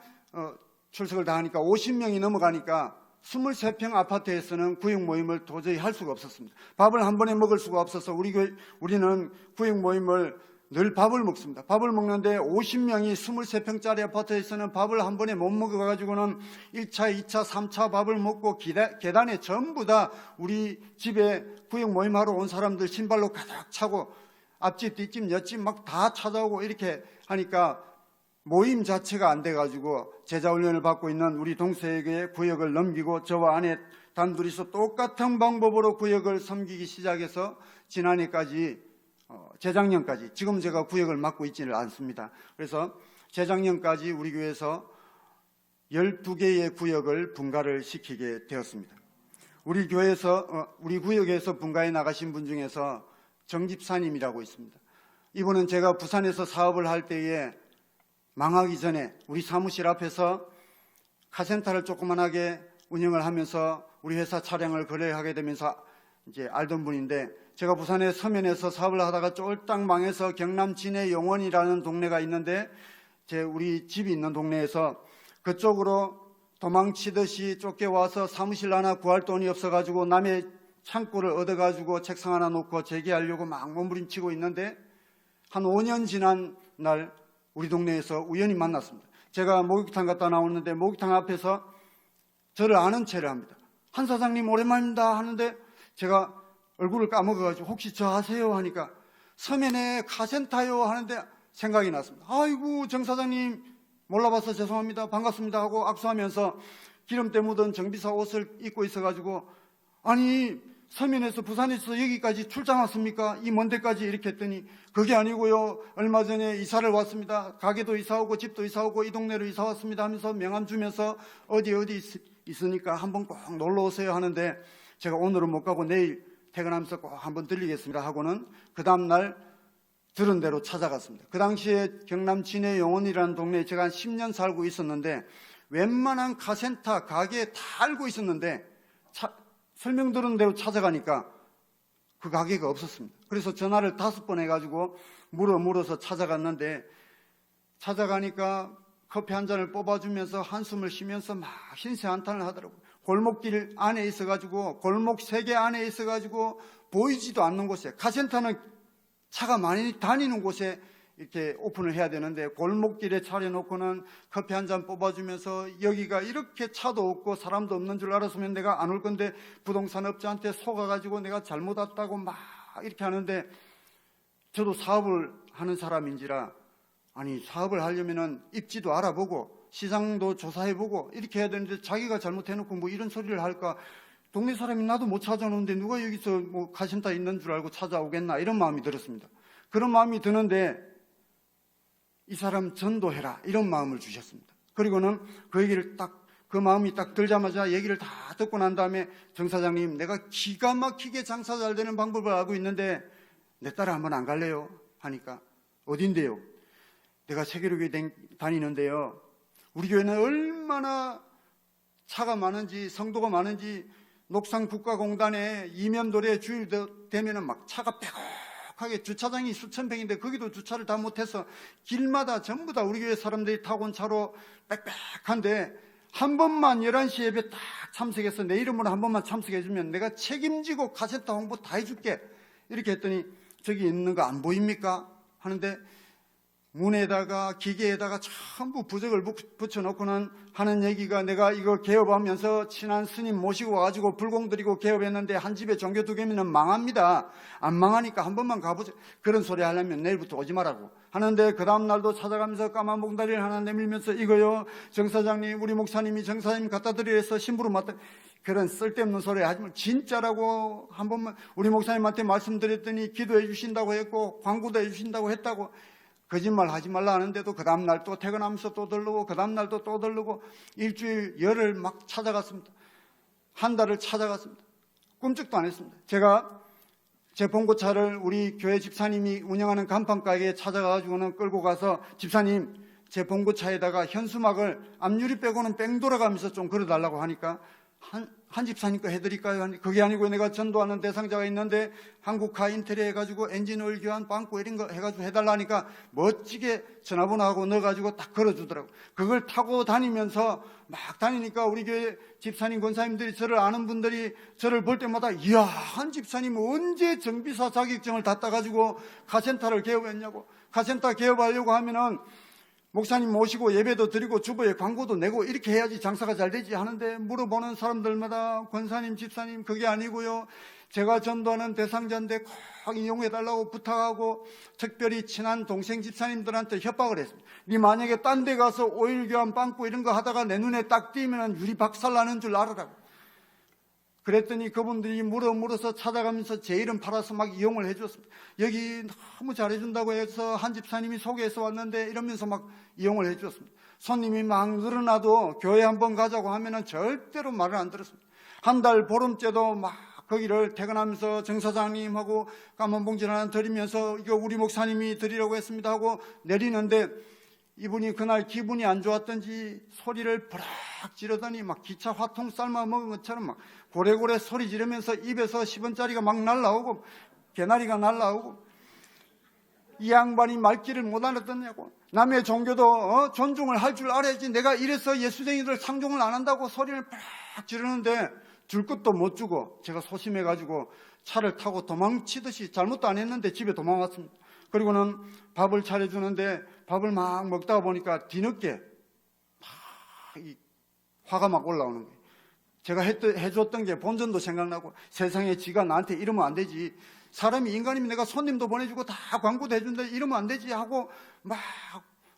출석을 다 하니까 50명이 넘어가니까 23평 아파트에서는 구역 모임을 도저히 할 수가 없었습니다. 밥을 한 번에 먹을 수가 없어서 우리는 구역 모임을 늘 밥을 먹습니다. 밥을 먹는데 50명이 23평짜리 아파트에서는 밥을 한 번에 못 먹어가지고는 1차, 2차, 3차 밥을 먹고 계단에 전부 다 우리 집에 구역 모임하러 온 사람들 신발로 가득 차고 앞집, 뒷집, 옆집 막 다 찾아오고 이렇게 하니까 모임 자체가 안 돼가지고 제자훈련을 받고 있는 우리 동서에게 구역을 넘기고 저와 아내 단둘이서 똑같은 방법으로 구역을 섬기기 시작해서 지난해까지 재작년까지 지금 제가 구역을 맡고 있지는 않습니다. 그래서 재작년까지 우리 교회에서 12개의 구역을 분가를 시키게 되었습니다. 우리 구역에서 분가해 나가신 분 중에서 정집사님이라고 있습니다. 이분은 제가 부산에서 사업을 할 때에 망하기 전에 우리 사무실 앞에서 카센터를 조그만하게 운영을 하면서 우리 회사 차량을 거래하게 되면서 이제 알던 분인데 제가 부산의 서면에서 사업을 하다가 쫄딱 망해서 경남 진해 용원이라는 동네가 있는데 우리 집이 있는 동네에서 그쪽으로 도망치듯이 쫓겨와서 사무실 하나 구할 돈이 없어가지고 남의 창고를 얻어가지고 책상 하나 놓고 재개하려고 막 몸부림치고 있는데 한 5년 지난 날 우리 동네에서 우연히 만났습니다. 제가 목욕탕 갔다 나오는데 목욕탕 앞에서 저를 아는 체를 합니다. 한 사장님 오랜만입니다 하는데 제가 얼굴을 까먹어가지고 혹시 저 아세요 하니까 서면에 카센터요 하는데 생각이 났습니다. 아이고 정 사장님 몰라봐서 죄송합니다 반갑습니다 하고 악수하면서 기름때 묻은 정비사 옷을 입고 있어가지고 아니 서면에서 부산에서 여기까지 출장 왔습니까? 이 먼 데까지 이렇게 했더니 그게 아니고요 얼마 전에 이사를 왔습니다. 가게도 이사 오고 집도 이사 오고 이 동네로 이사 왔습니다 하면서 명함 주면서 어디 있으니까 한번 꼭 놀러 오세요 하는데 제가 오늘은 못 가고 내일 퇴근하면서 꼭 한번 들리겠습니다 하고는 그 다음날 들은 대로 찾아갔습니다. 그 당시에 경남 진해 용원이라는 동네에 제가 한 10년 살고 있었는데 웬만한 카센터 가게 다 알고 있었는데 설명 들은 대로 찾아가니까 그 가게가 없었습니다. 그래서 전화를 5번 해가지고 물어서 찾아갔는데 찾아가니까 커피 한 잔을 뽑아주면서 한숨을 쉬면서 막 신세한탄을 하더라고요. 골목길 안에 있어가지고 골목 3개 안에 있어가지고 보이지도 않는 곳에 카센터는 차가 많이 다니는 곳에 이렇게 오픈을 해야 되는데 골목길에 차려놓고는 커피 한 잔 뽑아주면서 여기가 이렇게 차도 없고 사람도 없는 줄 알았으면 내가 안 올 건데 부동산 업자한테 속아가지고 내가 잘못 왔다고 막 이렇게 하는데 저도 사업을 하는 사람인지라 아니 사업을 하려면은 입지도 알아보고 시장도 조사해보고 이렇게 해야 되는데 자기가 잘못해놓고 뭐 이런 소리를 할까 동네 사람이 나도 못 찾아오는데 누가 여기서 뭐 카센터 있는 줄 알고 찾아오겠나 이런 마음이 들었습니다. 그런 마음이 드는데 이 사람 전도해라 이런 마음을 주셨습니다. 그리고는 그 얘기를 그 마음이 딱 들자마자 얘기를 다 듣고 난 다음에 정 사장님 내가 기가 막히게 장사 잘 되는 방법을 알고 있는데 내 따라 한번 안 갈래요? 하니까 어딘데요? 내가 세계로교회 다니는데요 우리 교회는 얼마나 차가 많은지 성도가 많은지 녹상국가공단에 이면도래 주일 되면은 막 차가 빽하게 주차장이 수천 평인데 거기도 주차를 다 못해서 길마다 전부 다 우리 교회 사람들이 타고 온 차로 빽빽한데 한 번만 11시 예배 딱 참석해서 내 이름으로 한 번만 참석해주면 내가 책임지고 카센터 홍보 다 해줄게 이렇게 했더니 저기 있는 거 안 보입니까? 하는데 문에다가 기계에다가 전부 부적을 붙여놓고는 하는 얘기가 내가 이거 개업하면서 친한 스님 모시고 와가지고 불공 드리고 개업했는데 한 집에 종교 2개면 망합니다. 안 망하니까 한 번만 가보자. 그런 소리 하려면 내일부터 오지 말라고 하는데 그 다음날도 찾아가면서 까만 봉다리를 하나 내밀면서 이거요 정 사장님 우리 목사님이 정 사장님 갖다 드리래서 신부로 맡다 그런 쓸데없는 소리 하지 말고 진짜라고 한 번만 우리 목사님한테 말씀드렸더니 기도해 주신다고 했고 광고도 해 주신다고 했다고 거짓말 하지 말라 하는데도 그 다음날 또 퇴근하면서 또 들르고 그 다음날도 또 들르고 일주일 열흘 막 찾아갔습니다. 한 달을 찾아갔습니다. 꿈쩍도 안 했습니다. 제가 제 봉고차를 우리 교회 집사님이 운영하는 간판가게에 찾아가지고는 끌고 가서 집사님 제 봉고차에다가 현수막을 앞유리 빼고는 뺑 돌아가면서 좀 걸어달라고 하니까 한 집사님 거 해드릴까요? 그게 아니고 내가 전도하는 대상자가 있는데 한국카 인테리어 해가지고 엔진오일 교환 빵꾸 이런 거 해가지고 해달라니까 멋지게 전화번호하고 넣어가지고 딱 걸어주더라고. 그걸 타고 다니면서 막 다니니까 우리 교회 집사님 권사님들이 저를 아는 분들이 저를 볼 때마다 이야 한 집사님 언제 정비사 자격증을 다 따가지고 카센터를 개업했냐고. 카센터 개업하려고 하면은 목사님 모시고 예배도 드리고 주보에 광고도 내고 이렇게 해야지 장사가 잘 되지 하는데 물어보는 사람들마다 권사님 집사님 그게 아니고요 제가 전도하는 대상자인데 꼭 이용해달라고 부탁하고 특별히 친한 동생 집사님들한테 협박을 했습니다. 네 만약에 딴 데 가서 오일 교환 빵꾸 이런 거 하다가 내 눈에 딱 띄면 유리 박살나는 줄 알아라고. 그랬더니 그분들이 물어서 찾아가면서 제 이름 팔아서 막 이용을 해줬습니다. 여기 너무 잘해준다고 해서 한 집사님이 소개해서 왔는데 이러면서 막 이용을 해줬습니다. 손님이 막 늘어나도 교회 한번 가자고 하면은 절대로 말을 안 들었습니다. 한 달 보름째도 막 거기를 퇴근하면서 정 사장님하고 까만 봉지를 하나 드리면서 이거 우리 목사님이 드리려고 했습니다 하고 내리는데 이분이 그날 기분이 안 좋았던지 소리를 버럭 지르더니 막 기차 화통 삶아 먹은 것처럼 막 고래고래 소리 지르면서 입에서 10원짜리가 막 날라오고 개나리가 날라오고 이 양반이 말귀를 못 알아듣냐고. 남의 종교도 존중을 할 줄 알아야지. 내가 이래서 예수쟁이들 상종을 안 한다고 소리를 팍 지르는데 줄 것도 못 주고, 제가 소심해가지고 차를 타고 도망치듯이, 잘못도 안 했는데 집에 도망왔습니다. 그리고는 밥을 차려주는데 밥을 막 먹다가 보니까 뒤늦게 막 화가 막 올라오는 거예요. 제가 해줬던 게 본전도 생각나고, 세상에 지가 나한테 이러면 안 되지, 사람이 인간이면 내가 손님도 보내주고 다 광고도 해준다, 이러면 안 되지 하고 막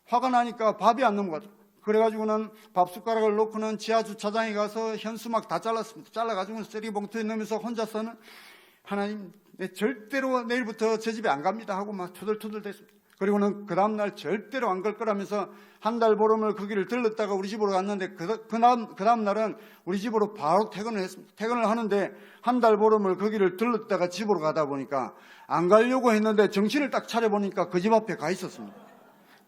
화가 나니까 밥이 안 넘어가죠. 그래가지고는 밥 숟가락을 놓고는 지하 주차장에 가서 현수막 다 잘랐습니다. 잘라가지고는 쓰레기 봉투에 넣으면서 혼자서는 하나님, 절대로 내일부터 저 집에 안 갑니다 하고 막 투덜투덜 됐습니다. 그리고는 그 다음날 절대로 안 갈 거라면서 한 달 보름을 거기를 들렀다가 우리 집으로 갔는데 그 다음날은 우리 집으로 바로 퇴근을 했습니다. 퇴근을 하는데 한 달 보름을 거기를 들렀다가 집으로 가다 보니까 안 가려고 했는데 정신을 딱 차려보니까 그 집 앞에 가 있었습니다.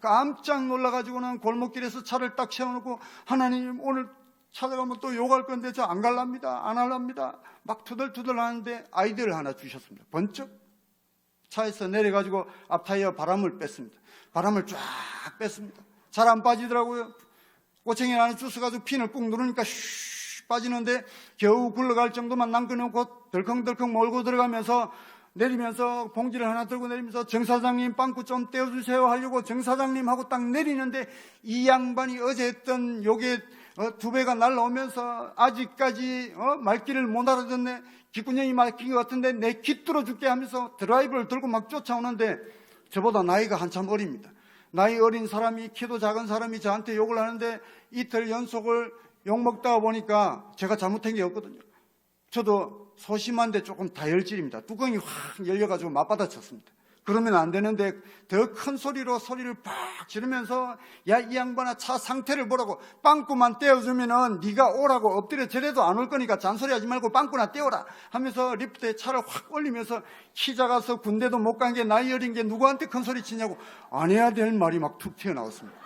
깜짝 놀라가지고는 골목길에서 차를 딱 세워놓고, 하나님, 오늘 찾아가면 또 욕할 건데 저 안 갈랍니다, 안 할랍니다 막 투덜투덜 하는데 아이디어를 하나 주셨습니다. 번쩍 차에서 내려가지고 앞타이어 바람을 뺐습니다. 바람을 쫙 뺐습니다. 잘 안 빠지더라고요. 꼬챙이 안에 주워가지고 핀을 꾹 누르니까 슉 빠지는데 겨우 굴러갈 정도만 남겨놓고 덜컹덜컹 몰고 들어가면서 내리면서 봉지를 하나 들고 내리면서, 정사장님 빵꾸 좀 떼어주세요 하려고 정사장님하고 딱 내리는데 이 양반이 어제 했던 욕에 2배가 날라오면서 아직까지 말귀를 못 알아듣네, 귓구녕이 막힌 것 같은데 내 귀 뚫어 줄게 하면서 드라이브를 들고 막 쫓아오는데, 저보다 나이가 한참 어립니다. 나이 어린 사람이, 키도 작은 사람이 저한테 욕을 하는데 이틀 연속을 욕먹다가 보니까 제가 잘못한 게 없거든요. 저도 소심한데 조금 다혈질입니다. 뚜껑이 확 열려가지고 맞받아쳤습니다. 그러면 안 되는데 더 큰 소리로 소리를 팍 지르면서, 야, 이 양반아, 차 상태를 보라고, 빵꾸만 떼어주면은 네가 오라고, 엎드려 저래도 안 올 거니까 잔소리하지 말고 빵꾸나 떼어라 하면서 리프트에 차를 확 올리면서, 키 작아서 군대도 못 간 게 나이 어린 게 누구한테 큰 소리 치냐고 안 해야 될 말이 막 툭 튀어나왔습니다.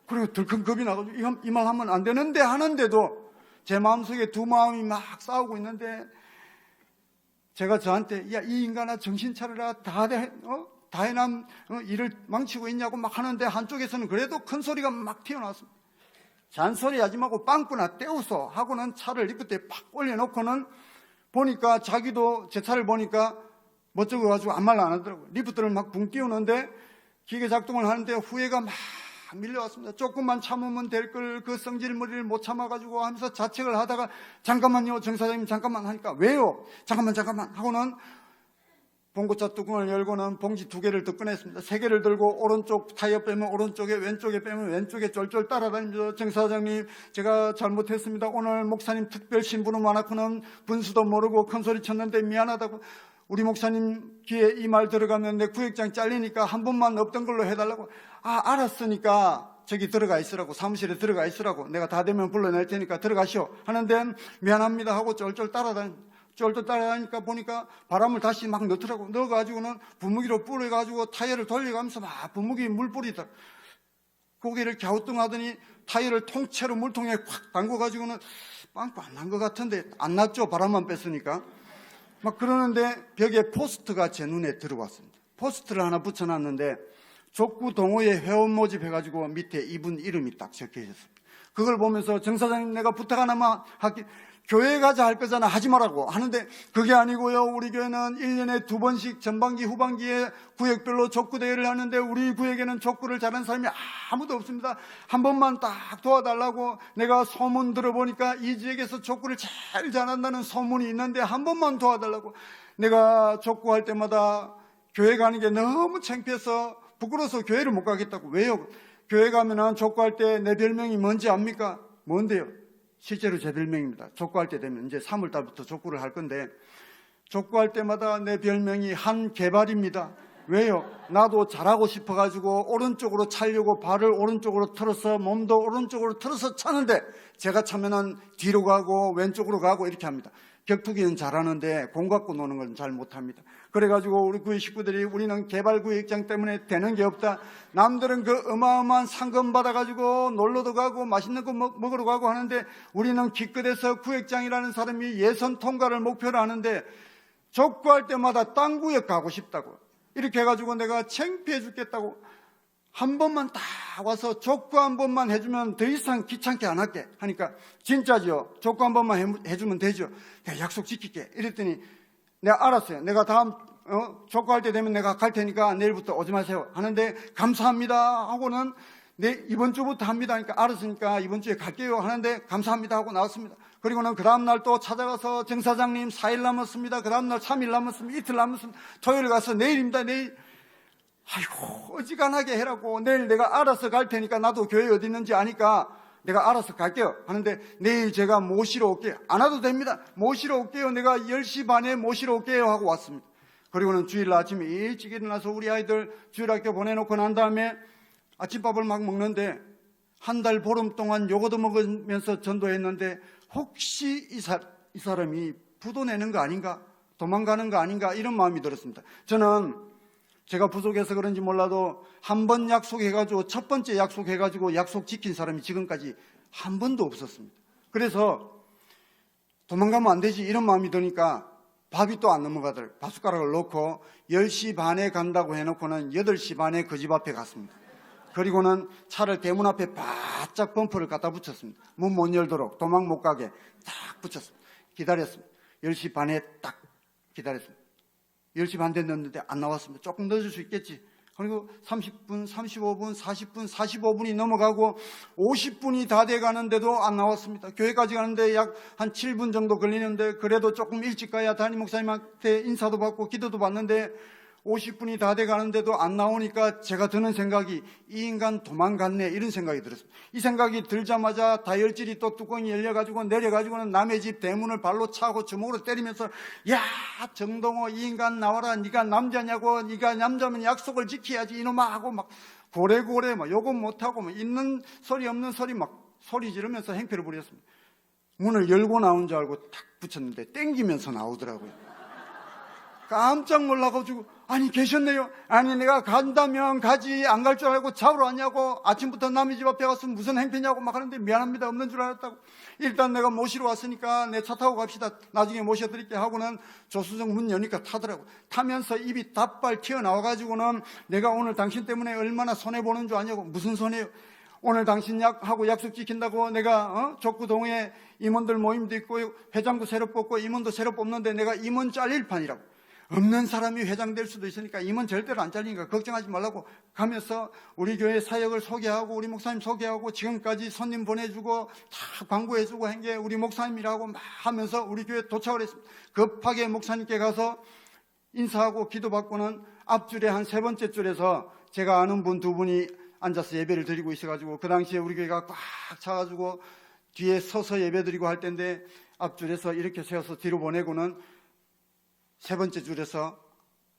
그리고 덜컹 겁이 나가지고 이 말 하면 안 되는데 하는데도 제 마음속에 두 마음이 막 싸우고 있는데, 제가 저한테, 야, 이 인간아, 정신 차려라, 다해남 일을 망치고 있냐고 막 하는데, 한쪽에서는 그래도 큰 소리가 막 튀어나왔습니다. 잔소리 하지 말고 빵꾸나 떼우소 하고는 차를 리프트에 팍 올려놓고는 보니까, 자기도 제 차를 보니까 멋쩍어가지고 아무 말 안 하더라고요. 리프트를 막 붕 띄우는데 기계 작동을 하는데 후회가 막 밀려왔습니다. 조금만 참으면 될 걸 그 성질머리를 못 참아가지고 하면서 자책을 하다가, 잠깐만요, 정사장님, 잠깐만 하니까, 왜요? 잠깐만 하고는 봉고차 뚜껑을 열고는 봉지 2개를 더 꺼냈습니다. 3개를 들고 오른쪽 타이어 빼면 오른쪽에, 왼쪽에 빼면 왼쪽에 쫄쫄 따라다니면서, 정사장님, 제가 잘못했습니다. 오늘 목사님 특별 신부는 많았고는 분수도 모르고 큰 소리 쳤는데 미안하다고. 우리 목사님 귀에 이 말 들어가면 내 구역장 잘리니까 한 번만 없던 걸로 해달라고. 알았으니까 저기 들어가 있으라고, 사무실에 들어가 있으라고, 내가 다 되면 불러낼 테니까 들어가시오 하는데, 미안합니다 하고 쫄쫄 따라다니까 보니까 바람을 다시 막 넣더라고. 넣어가지고는 분무기로 뿌려가지고 타이어를 돌려가면서 막 분무기 물 뿌리다. 고개를 갸우뚱하더니 타이어를 통째로 물통에 확 담궈가지고는 빵꾸 안 난 것 같은데, 안 났죠, 바람만 뺐으니까. 막 그러는데 벽에 포스트가 제 눈에 들어왔습니다. 포스트를 하나 붙여놨는데 족구 동호회 회원 모집해가지고 밑에 이분 이름이 딱 적혀 있었습니다. 그걸 보면서, 정사장님, 내가 부탁 하나만 할게. 교회 가자 할 거잖아, 하지 말라고 하는데, 그게 아니고요, 우리 교회는 1년에 2번씩 전반기 후반기에 구역별로 족구 대회를 하는데 우리 구역에는 족구를 잘하는 사람이 아무도 없습니다. 한 번만 딱 도와달라고. 내가 소문 들어보니까 이 지역에서 족구를 제일 잘한다는 소문이 있는데 한 번만 도와달라고. 내가 족구할 때마다 교회 가는 게 너무 창피해서 부끄러워서 교회를 못 가겠다고. 왜요? 교회 가면은 족구할 때 내 별명이 뭔지 압니까? 뭔데요? 실제로 제 별명입니다. 족구할 때 되면 이제 3월달부터 족구를 할 건데, 족구할 때마다 내 별명이 한개발입니다. 왜요? 나도 잘하고 싶어가지고 오른쪽으로 차려고 발을 오른쪽으로 틀어서 몸도 오른쪽으로 틀어서 차는데, 제가 차면은 뒤로 가고 왼쪽으로 가고 이렇게 합니다. 격투기는 잘하는데 공 갖고 노는 건 잘 못합니다. 그래가지고 우리 구의 식구들이, 우리는 개발구역장 때문에 되는 게 없다. 남들은 그 어마어마한 상금 받아가지고 놀러도 가고 맛있는 거 먹으러 가고 하는데, 우리는 기껏해서 구역장이라는 사람이 예선 통과를 목표로 하는데 족구할 때마다 딴 구역 가고 싶다고. 이렇게 해가지고 내가 창피해 죽겠다고 한 번만 딱 와서 족구 한 번만 해주면 더 이상 귀찮게 안 할게 하니까 진짜죠. 족구 한 번만 해주면 되죠. 내가 약속 지킬게. 이랬더니 내가 알았어요. 내가 다음 족구할 때 되면 내가 갈 테니까 내일부터 오지 마세요 하는데 감사합니다 하고는 이번 주부터 합니다 하니까 알았으니까 이번 주에 갈게요 하는데 감사합니다 하고 나왔습니다. 그리고는 그 다음날 또 찾아가서 정 사장님 4일 남았습니다. 그 다음날 3일 남았습니다. 이틀 남았습니다. 토요일 가서 내일입니다. 내일. 아이고 어지간하게 해라고. 내일 내가 알아서 갈 테니까 나도 교회 어디 있는지 아니까 내가 알아서 갈게요 하는데 내일 제가 모시러 올게요. 안 와도 됩니다. 모시러 올게요. 내가 10시 반에 모시러 올게요 하고 왔습니다. 그리고는 주일 아침에 일찍 일어나서 우리 아이들 주일학교 보내놓고 난 다음에 아침밥을 막 먹는데 한 달 보름 동안 요거도 먹으면서 전도했는데 혹시 이 사람이 부도 내는 거 아닌가? 도망가는 거 아닌가? 이런 마음이 들었습니다. 저는 제가 부족해서 그런지 몰라도 한 번 약속해가지고 첫 번째 약속해가지고 약속 지킨 사람이 지금까지 한 번도 없었습니다. 그래서 도망가면 안 되지 이런 마음이 드니까 밥이 또 안 넘어가더라고요. 밥숟가락을 놓고 10시 반에 간다고 해놓고는 8시 반에 그 집 앞에 갔습니다. 그리고는 차를 대문 앞에 바짝 범퍼를 갖다 붙였습니다. 문 못 열도록 도망 못 가게 딱 붙였습니다. 기다렸습니다. 10시 반에 딱 기다렸습니다. 10시 반 됐는데 안 나왔습니다. 조금 늦을 수 있겠지. 그리고 30분, 35분, 40분, 45분이 넘어가고 50분이 다 돼가는데도 안 나왔습니다. 교회까지 가는데 약 한 7분 정도 걸리는데 그래도 조금 일찍 가야 담임 목사님한테 인사도 받고 기도도 받는데 50분이 다 돼가는데도 안 나오니까 제가 드는 생각이 이 인간 도망갔네 이런 생각이 들었습니다. 이 생각이 들자마자 다이얼질이 또 뚜껑이 열려가지고 내려가지고는 남의 집 대문을 발로 차고 주먹으로 때리면서 야 정동호 이 인간 나와라. 네가 남자냐고. 네가 남자면 약속을 지켜야지 이놈아 하고 막 고래고래 막 욕은 못하고 막 있는 소리 없는 소리 막 소리 지르면서 행패를 부렸습니다. 문을 열고 나온 줄 알고 탁 붙였는데 땡기면서 나오더라고요. 깜짝 놀라가지고 아니 계셨네요. 아니 내가 간다면 가지 안 갈 줄 알고 잡으러 왔냐고. 아침부터 남의 집 앞에 가서 무슨 행패냐고 막 하는데 미안합니다 없는 줄 알았다고. 일단 내가 모시러 왔으니까 내 차 타고 갑시다. 나중에 모셔드릴게 하고는 조수석 문 여니까 타더라고. 타면서 입이 닷발 튀어나와가지고는 내가 오늘 당신 때문에 얼마나 손해보는 줄 아냐고. 무슨 손해요? 오늘 당신 하고 약속 지킨다고 내가 족구동에 임원들 모임도 있고 회장도 새로 뽑고 임원도 새로 뽑는데 내가 임원 잘릴 판이라고. 없는 사람이 회장 될 수도 있으니까 임원 절대로 안 잘리니까 걱정하지 말라고 가면서 우리 교회 사역을 소개하고 우리 목사님 소개하고 지금까지 손님 보내주고 다 광고해주고 한 게 우리 목사님이라고 막 하면서 우리 교회에 도착을 했습니다. 급하게 목사님께 가서 인사하고 기도받고는 앞줄에 한 3번째 줄에서 제가 아는 분 2분이 앉아서 예배를 드리고 있어가지고 그 당시에 우리 교회가 꽉 차가지고 뒤에 서서 예배 드리고 할 때인데 앞줄에서 이렇게 세워서 뒤로 보내고는 3번째 줄에서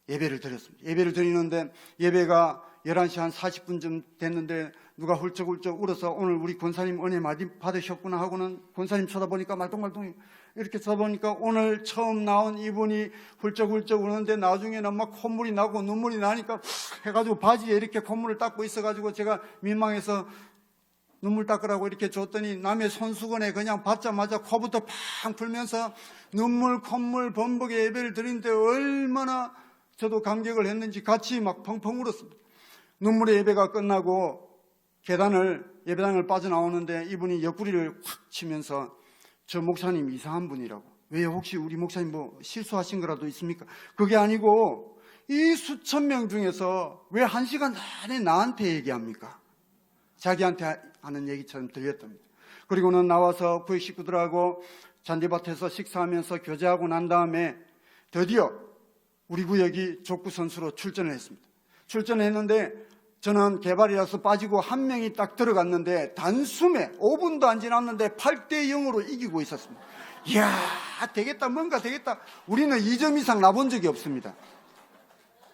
예배를 드렸습니다. 예배를 드리는데 예배가 11시 한 40분쯤 됐는데 누가 훌쩍훌쩍 울어서 오늘 우리 권사님 은혜 많이 받으셨구나 하고는 권사님 쳐다보니까 말똥말똥 이렇게 쳐다보니까 오늘 처음 나온 이분이 훌쩍훌쩍 우는데 나중에는 막 콧물이 나고 눈물이 나니까 해가지고 바지에 이렇게 콧물을 닦고 있어가지고 제가 민망해서 눈물 닦으라고 이렇게 줬더니 남의 손수건에 그냥 받자마자 코부터 팡 풀면서 눈물 콧물 범벅에 예배를 드리는데 얼마나 저도 감격을 했는지 같이 막 펑펑 울었습니다. 눈물의 예배가 끝나고 예배당을 빠져나오는데 이분이 옆구리를 확 치면서 저 목사님 이상한 분이라고. 왜 혹시 우리 목사님 뭐 실수하신 거라도 있습니까? 그게 아니고 이 수천 명 중에서 왜 1시간 내내 나한테 얘기합니까? 자기한테 하는 얘기처럼 들렸답니다. 그리고는 나와서 부의 식구들하고 잔디밭에서 식사하면서 교제하고 난 다음에 드디어 우리 구역이 족구 선수로 출전을 했습니다. 출전을 했는데 저는 개발이라서 빠지고 한 명이 딱 들어갔는데 단숨에 5분도 안 지났는데 8대 0으로 이기고 있었습니다. 이야 되겠다 뭔가 되겠다. 우리는 2점 이상 나본 적이 없습니다.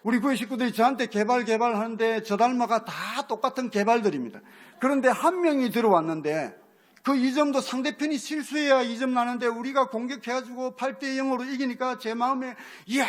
우리 구의 식구들이 저한테 개발 하는데 저 닮아가 다 똑같은 개발들입니다. 그런데 한 명이 들어왔는데 그 2점도 상대편이 실수해야 2점 나는데 우리가 공격해가지고 8대 0으로 이기니까 제 마음에 이야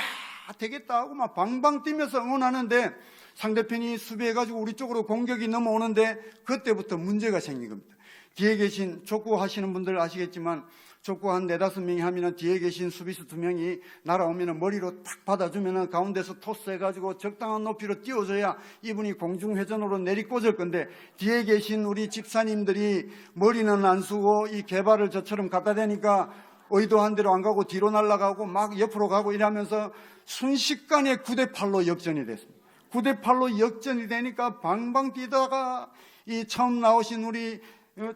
되겠다 하고 막 방방 뛰면서 응원하는데 상대편이 수비해가지고 우리 쪽으로 공격이 넘어오는데 그때부터 문제가 생긴 겁니다. 뒤에 계신 족구 하시는 분들 아시겠지만 족구 한 4-5명이 하면은 뒤에 계신 수비수 2명이 날아오면은 머리로 탁 받아주면은 가운데서 토스해가지고 적당한 높이로 띄워줘야 이분이 공중회전으로 내리꽂을 건데, 뒤에 계신 우리 집사님들이 머리는 안 쓰고 이 개발을 저처럼 갖다 대니까 의도한 대로 안 가고 뒤로 날아가고 막 옆으로 가고 이러면서 순식간에 9대8로 역전이 됐습니다. 9대8로 역전이 되니까 방방 뛰다가 이 처음 나오신 우리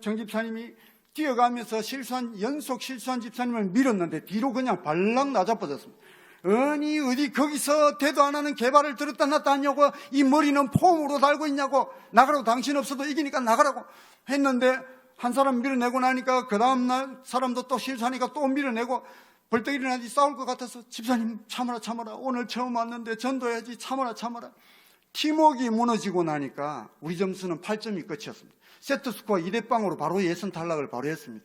정 집사님이 뛰어가면서 연속 실수한 집사님을 밀었는데 뒤로 그냥 발락 나자빠졌습니다. 아니 어디 거기서 대도 안 하는 개발을 들었다 놨다 하냐고, 이 머리는 폼으로 달고 있냐고, 나가라고, 당신 없어도 이기니까 나가라고 했는데, 한 사람 밀어내고 나니까 그 다음날 사람도 또 실수하니까 또 밀어내고, 벌떡 일어나지 싸울 것 같아서 집사님 참아라 오늘 처음 왔는데 전도해야지, 참아라. 팀워크가 무너지고 나니까 우리 점수는 8점이 끝이었습니다. 세트스코어 2대0으로 바로 예선 탈락을 바로 했습니다.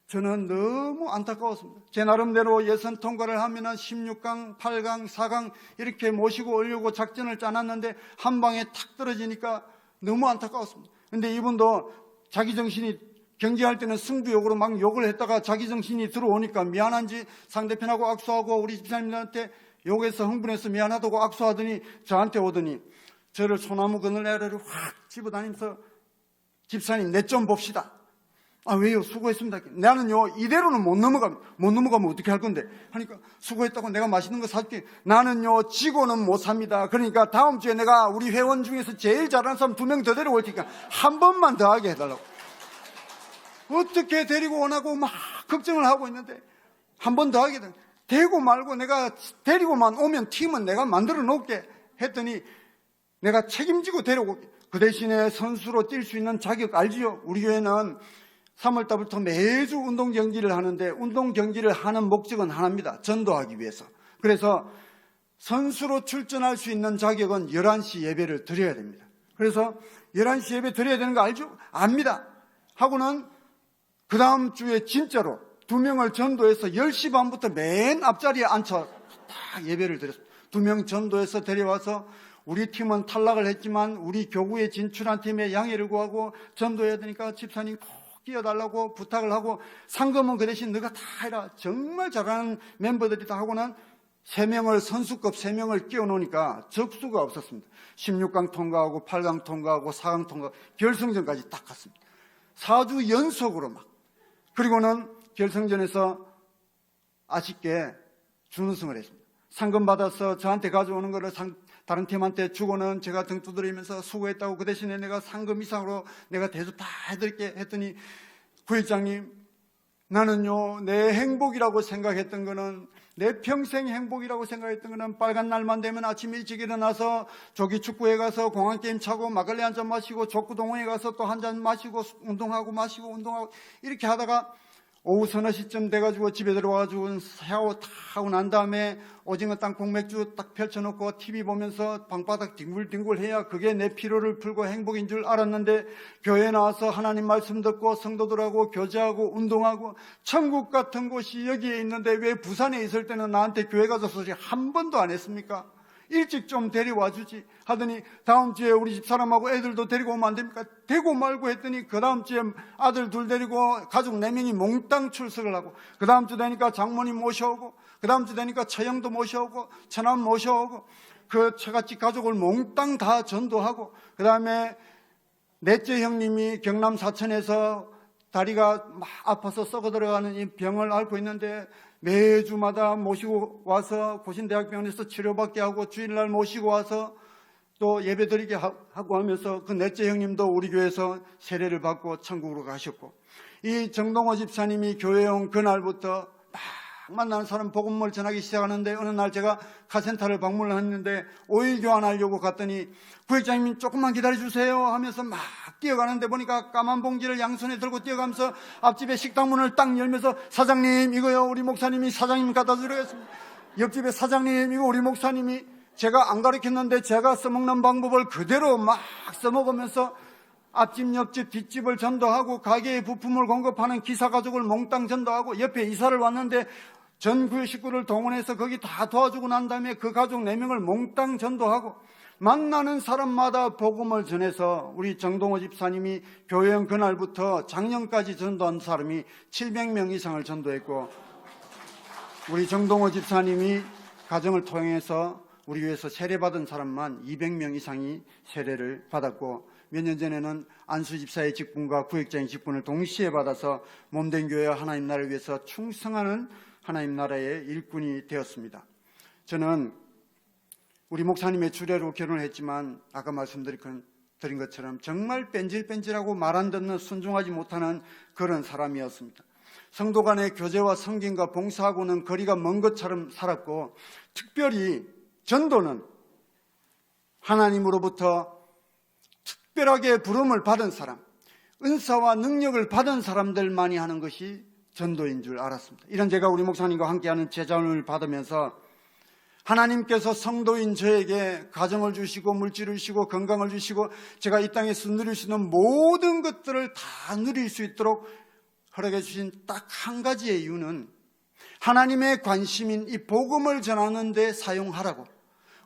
저는 너무 안타까웠습니다. 제 나름대로 예선 통과를 하면은 16강, 8강, 4강 이렇게 모시고 오려고 작전을 짜놨는데 한 방에 탁 떨어지니까 너무 안타까웠습니다. 근데 이분도 자기 정신이, 경기할 때는 승부욕으로 막 욕을 했다가 자기 정신이 들어오니까 미안한지 상대편하고 악수하고 우리 집사님들한테 욕해서 흥분해서 미안하다고 악수하더니 저한테 오더니 저를 소나무 그늘 아래로 확 집어다니면서 집사님 내 좀 봅시다. 아 왜요? 수고했습니다. 나는요 이대로는 못 넘어가면 어떻게 할 건데 하니까, 수고했다고 내가 맛있는 거 사줄게. 나는요 지고는 못 삽니다. 그러니까 다음 주에 내가 우리 회원 중에서 제일 잘하는 사람 2명 더 데려올 테니까 한 번만 더 하게 해달라고. 어떻게 데리고 오나고 막 걱정을 하고 있는데 한 번 더 하게 돼. 되고 말고 내가 데리고만 오면 팀은 내가 만들어 놓을게 했더니 내가 책임지고 데려오게. 그 대신에 선수로 뛸 수 있는 자격 알지요? 우리 교회는 3월 달부터 매주 운동 경기를 하는데, 운동 경기를 하는 목적은 하나입니다. 전도하기 위해서. 그래서 선수로 출전할 수 있는 자격은 11시 예배를 드려야 됩니다. 그래서 11시 예배 드려야 되는 거 알죠? 압니다. 하고는 그 다음 주에 진짜로 2명을 전도해서 10시 반부터 맨 앞자리에 앉혀 딱 예배를 드렸습니다. 2명 전도해서 데려와서 우리 팀은 탈락을 했지만 우리 교구에 진출한 팀에 양해를 구하고 전도해야 되니까 집사님 꼭 끼어달라고 부탁을 하고, 상금은 그 대신 너가 다 해라. 정말 잘하는 멤버들이 다 하고는 3명을, 선수급 3명을 끼워놓으니까 적수가 없었습니다. 16강 통과하고 8강 통과하고 4강 통과, 결승전까지 딱 갔습니다. 4주 연속으로 막. 그리고는 결승전에서 아쉽게 준우승을 했습니다. 상금 받아서 저한테 가져오는 거를 다른 팀한테 주고는 제가 등 두드리면서 수고했다고, 그 대신에 내가 상금 이상으로 내가 대접 다 해드릴게 했더니, 구회장님 나는요 내 행복이라고 생각했던 거는, 내 평생 행복이라고 생각했던 거는 빨간 날만 되면 아침 일찍 일어나서 조기축구에 가서 공항게임 차고 막걸리 한 잔 마시고 족구동호회 가서 또 한 잔 마시고 운동하고 이렇게 하다가 오후 서너 시쯤 돼가지고 집에 들어와가지고 샤워 다 하고 난 다음에 오징어 땅콩 맥주 딱 펼쳐놓고 TV 보면서 방바닥 뒹굴뒹굴 해야 그게 내 피로를 풀고 행복인 줄 알았는데, 교회 나와서 하나님 말씀 듣고 성도들하고 교제하고 운동하고 천국 같은 곳이 여기에 있는데 왜 부산에 있을 때는 나한테 교회 가서 소리 한 번도 안 했습니까? 일찍 좀 데려와 주지 하더니, 다음 주에 우리 집 사람하고 애들도 데리고 오면 안 됩니까? 되고 말고 했더니 그 다음 주에 아들 2 데리고 가족 4명이 몽땅 출석을 하고, 그 다음 주 되니까 장모님 모셔오고, 그 다음 주 되니까 처형도 모셔오고 처남 모셔오고, 그 처갓집 가족을 몽땅 다 전도하고, 그 다음에 넷째 형님이 경남 사천에서 다리가 막 아파서 썩어 들어가는 이 병을 앓고 있는데 매주마다 모시고 와서 고신대학병원에서 치료받게 하고, 주일날 모시고 와서 또 예배드리게 하고 하면서, 그 넷째 형님도 우리 교회에서 세례를 받고 천국으로 가셨고, 이 정동호 집사님이 교회에 온 그날부터 막 만나는 사람 복음을 전하기 시작하는데, 어느 날 제가 카센터를 방문을 했는데 5일 교환하려고 갔더니 구역장님 조금만 기다려주세요 하면서 막 뛰어가는데, 보니까 까만 봉지를 양손에 들고 뛰어가면서 앞집에 식당문을 딱 열면서, 사장님 이거요 우리 목사님이 사장님 갖다 드리겠습니다. 옆집에 사장님 이거 우리 목사님이, 제가 안 가르쳤는데 제가 써먹는 방법을 그대로 막 써먹으면서 앞집 옆집 뒷집을 전도하고, 가게에 부품을 공급하는 기사 가족을 몽땅 전도하고, 옆에 이사를 왔는데 전 구의 식구를 동원해서 거기 다 도와주고 난 다음에 그 가족 4명을 몽땅 전도하고, 만나는 사람마다 복음을 전해서 우리 정동호 집사님이 교회원 그날부터 작년까지 전도한 사람이 700명 이상을 전도했고, 우리 정동호 집사님이 가정을 통해서 우리 교회에서 세례받은 사람만 200명 이상이 세례를 받았고, 몇 년 전에는 안수 집사의 직분과 구역장의 직분을 동시에 받아서 몸된 교회와 하나님 나라를 위해서 충성하는 하나님 나라의 일꾼이 되었습니다. 저는 우리 목사님의 주례로 결혼을 했지만 아까 말씀드린 것처럼 정말 뺀질뺀질하고 말 안 듣는 순종하지 못하는 그런 사람이었습니다. 성도 간의 교제와 섬김과 봉사하고는 거리가 먼 것처럼 살았고, 특별히 전도는 하나님으로부터 특별하게 부름을 받은 사람, 은사와 능력을 받은 사람들만이 하는 것이 전도인 줄 알았습니다. 이런 제가 우리 목사님과 함께하는 제자훈을 받으면서 하나님께서 성도인 저에게 가정을 주시고 물질을 주시고 건강을 주시고 제가 이 땅에서 누릴 수 있는 모든 것들을 다 누릴 수 있도록 허락해 주신 딱 한 가지의 이유는 하나님의 관심인 이 복음을 전하는 데 사용하라고,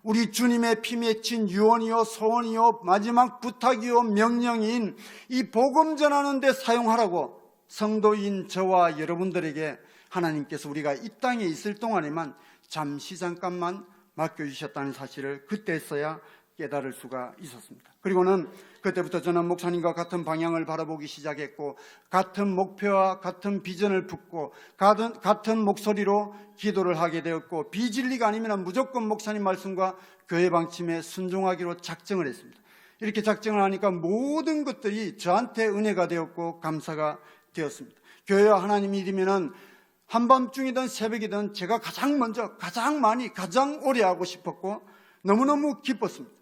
우리 주님의 피 맺힌 유언이요 소원이요 마지막 부탁이요 명령인 이 복음 전하는 데 사용하라고 성도인 저와 여러분들에게 하나님께서 우리가 이 땅에 있을 동안에만 잠깐만 맡겨주셨다는 사실을 그때서야 깨달을 수가 있었습니다. 그리고는 그때부터 저는 목사님과 같은 방향을 바라보기 시작했고, 같은 목표와 같은 비전을 품고 같은 목소리로 기도를 하게 되었고, 비진리가 아니면 무조건 목사님 말씀과 교회 방침에 순종하기로 작정을 했습니다. 이렇게 작정을 하니까 모든 것들이 저한테 은혜가 되었고 감사가 되었습니다. 교회와 하나님이 이르면은 한밤중이든 새벽이든 제가 가장 먼저, 가장 많이, 가장 오래 하고 싶었고 너무너무 기뻤습니다.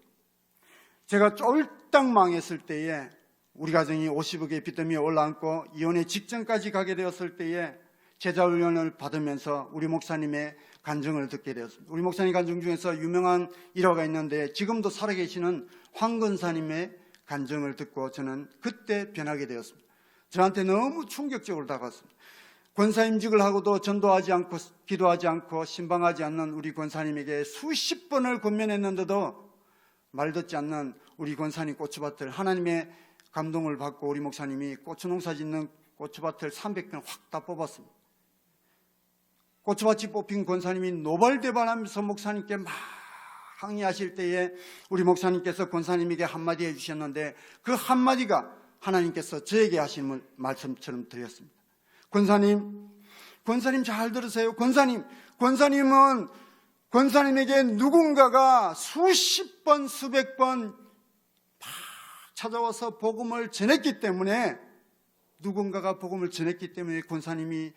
제가 쫄딱 망했을 때에, 우리 가정이 50억의 빚더미에 올라앉고 이혼의 직전까지 가게 되었을 때에 제자훈련을 받으면서 우리 목사님의 간증을 듣게 되었습니다. 우리 목사님 간증 중에서 유명한 일화가 있는데, 지금도 살아계시는 황 권사님의 간증을 듣고 저는 그때 변하게 되었습니다. 저한테 너무 충격적으로 다가왔습니다. 권사임직을 하고도 전도하지 않고 기도하지 않고 신방하지 않는 우리 권사님에게 수십 번을 권면했는데도 말 듣지 않는 우리 권사님 고추밭을, 하나님의 감동을 받고 우리 목사님이 고추 농사 짓는 고추밭을 300평 확 다 뽑았습니다. 고추밭이 뽑힌 권사님이 노발대발하면서 목사님께 막 항의하실 때에 우리 목사님께서 권사님에게 한마디 해주셨는데, 그 한마디가 하나님께서 저에게 하시는 말씀처럼 드렸습니다. 권사님 잘 들으세요. 권사님은 권사님에게 누군가가 수십 번, 수백 번 찾아와서 복음을 전했기 때문에, 누군가가 복음을 전했기 때문에 권사님이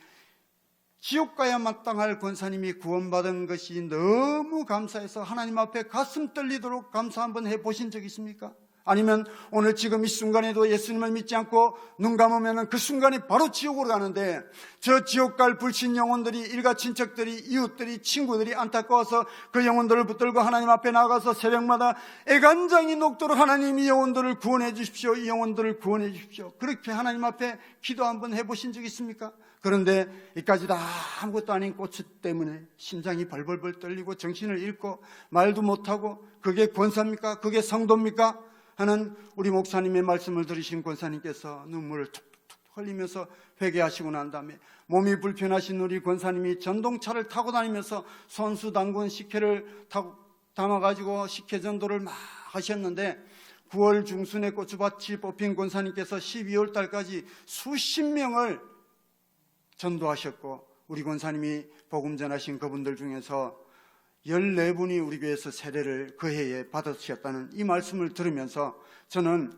지옥 가야 마땅할 권사님이 구원받은 것이 너무 감사해서 하나님 앞에 가슴 떨리도록 감사 한번 해보신 적 있습니까? 아니면 오늘 지금 이 순간에도 예수님을 믿지 않고 눈 감으면 그 순간에 바로 지옥으로 가는데, 저 지옥 갈 불신 영혼들이, 일가 친척들이, 이웃들이, 친구들이 안타까워서 그 영혼들을 붙들고 하나님 앞에 나가서 새벽마다 애간장이 녹도록 하나님 이 영혼들을 구원해 주십시오, 이 영혼들을 구원해 주십시오, 그렇게 하나님 앞에 기도 한번 해보신 적 있습니까? 그런데 이까지 다 아무것도 아닌 고추 때문에 심장이 벌벌벌 떨리고 정신을 잃고 말도 못하고, 그게 권사입니까? 그게 성도입니까? 하는 우리 목사님의 말씀을 들으신 권사님께서 눈물을 툭툭툭 흘리면서 회개하시고 난 다음에, 몸이 불편하신 우리 권사님이 전동차를 타고 다니면서 손수 당군 식혜를 담아가지고 식혜 전도를 막 하셨는데, 9월 중순에 고추밭이 뽑힌 권사님께서 12월 달까지 수십 명을 전도하셨고, 우리 권사님이 복음 전하신 그분들 중에서 14분이 우리 교회에서 세례를 그 해에 받으셨다는 이 말씀을 들으면서 저는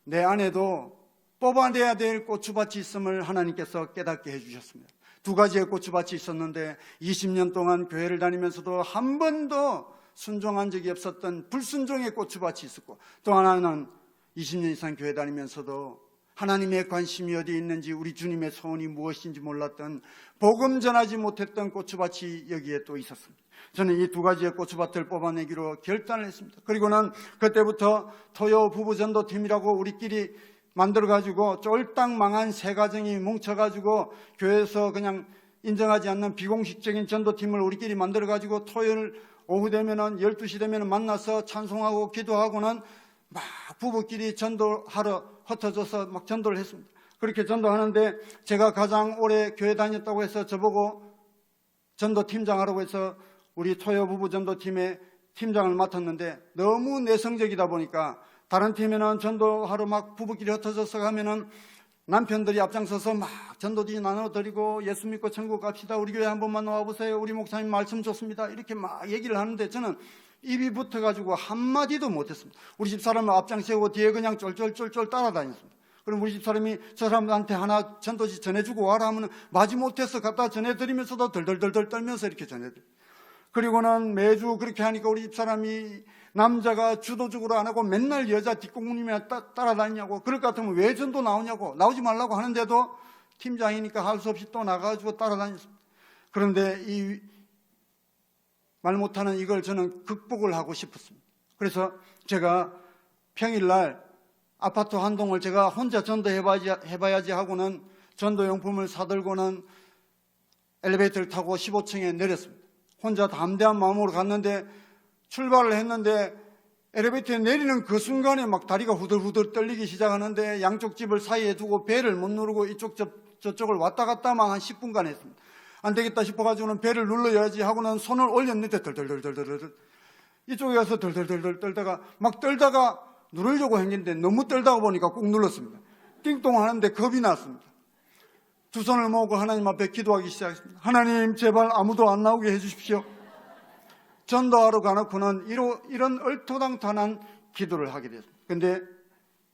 내 안에도 뽑아내야 될 고추밭이 있음을 하나님께서 깨닫게 해주셨습니다. 2가지의 고추밭이 있었는데 20년 동안 교회를 다니면서도 한 번도 순종한 적이 없었던 불순종의 고추밭이 있었고, 또 하나는 20년 이상 교회 다니면서도 하나님의 관심이 어디에 있는지, 우리 주님의 소원이 무엇인지 몰랐던, 복음 전하지 못했던 고추밭이 여기에 또 있었습니다. 저는 이 2가지의 고추밭을 뽑아내기로 결단을 했습니다. 그리고는 그때부터 토요 부부전도팀이라고 우리끼리 만들어가지고 쫄딱 망한 3가정이 뭉쳐가지고 교회에서 그냥 인정하지 않는 비공식적인 전도팀을 우리끼리 만들어가지고 토요일 오후 되면은 12시 되면은 만나서 찬송하고 기도하고는 막 부부끼리 전도하러 흩어져서 막 전도를 했습니다. 그렇게 전도하는데 제가 가장 오래 교회 다녔다고 해서 저보고 전도팀장 하라고 해서 우리 토요 부부 전도팀의 팀장을 맡았는데 너무 내성적이다 보니까 다른 팀에는 전도하러 막 부부끼리 흩어져서 가면은 남편들이 앞장서서 막 전도지 나눠드리고 예수 믿고 천국 갑시다. 우리 교회 한 번만 와보세요. 우리 목사님 말씀 좋습니다. 이렇게 막 얘기를 하는데 저는 입이 붙어가지고 한마디도 못했습니다. 우리 집사람을 앞장세우고 뒤에 그냥 쫄쫄쫄쫄 따라다녔습니다. 그럼 우리 집사람이 저 사람한테 하나 전도지 전해주고 와라 하면 마지못해서 갖다 전해드리면서도 덜덜덜덜 떨면서 이렇게 전해드려요. 그리고는 매주 그렇게 하니까 우리 집사람이 남자가 주도적으로 안 하고 맨날 여자 뒷공무님이나 따라다니냐고, 그럴 것 같으면 왜 전도 나오냐고, 나오지 말라고 하는데도 팀장이니까 할 수 없이 또 나가가지고 따라다녔습니다. 그런데 이 말 못하는 이걸 저는 극복을 하고 싶었습니다. 그래서 제가 평일날 아파트 한 동을 제가 혼자 전도해봐야지 하고는 전도용품을 사들고는 엘리베이터를 타고 15층에 내렸습니다. 혼자 담대한 마음으로 갔는데 출발을 했는데 엘리베이터에 내리는 그 순간에 막 다리가 후들후들 떨리기 시작하는데 양쪽 집을 사이에 두고 배를 못 누르고 이쪽 저쪽을 왔다 갔다만 한 10분간 했습니다. 안 되겠다 싶어가지고는 배를 눌러야지 하고는 손을 올렸는데 덜덜덜덜덜 이쪽에 가서 덜덜덜덜 떨다가 막 떨다가 누르려고 했는데 너무 떨다가 보니까 꾹 눌렀습니다. 띵동 하는데 겁이 났습니다. 두 손을 모으고 하나님 앞에 기도하기 시작했습니다. 하나님 제발 아무도 안 나오게 해주십시오. 전도하러 가놓고는 이런 얼토당토한 기도를 하게 됐습니다. 근데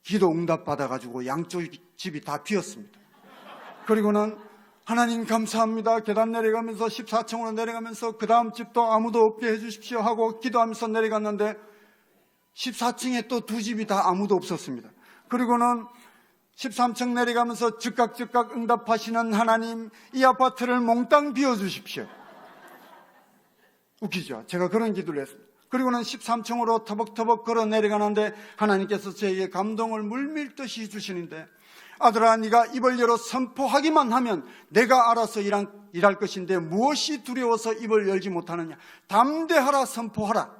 기도 응답 받아가지고 양쪽 집이 다 비었습니다. 그리고는 하나님 감사합니다. 계단 내려가면서 14층으로 내려가면서 그 다음 집도 아무도 없게 해주십시오 하고 기도하면서 내려갔는데 14층에 또 두 집이 다 아무도 없었습니다. 그리고는 13층 내려가면서 즉각 응답하시는 하나님, 이 아파트를 몽땅 비워주십시오. 웃기죠? 제가 그런 기도를 했습니다. 그리고는 13층으로 터벅터벅 걸어 내려가는데 하나님께서 저에게 감동을 물밀듯이 주시는데, 아들아 네가 입을 열어 선포하기만 하면 내가 알아서 일할 것인데 무엇이 두려워서 입을 열지 못하느냐. 담대하라, 선포하라.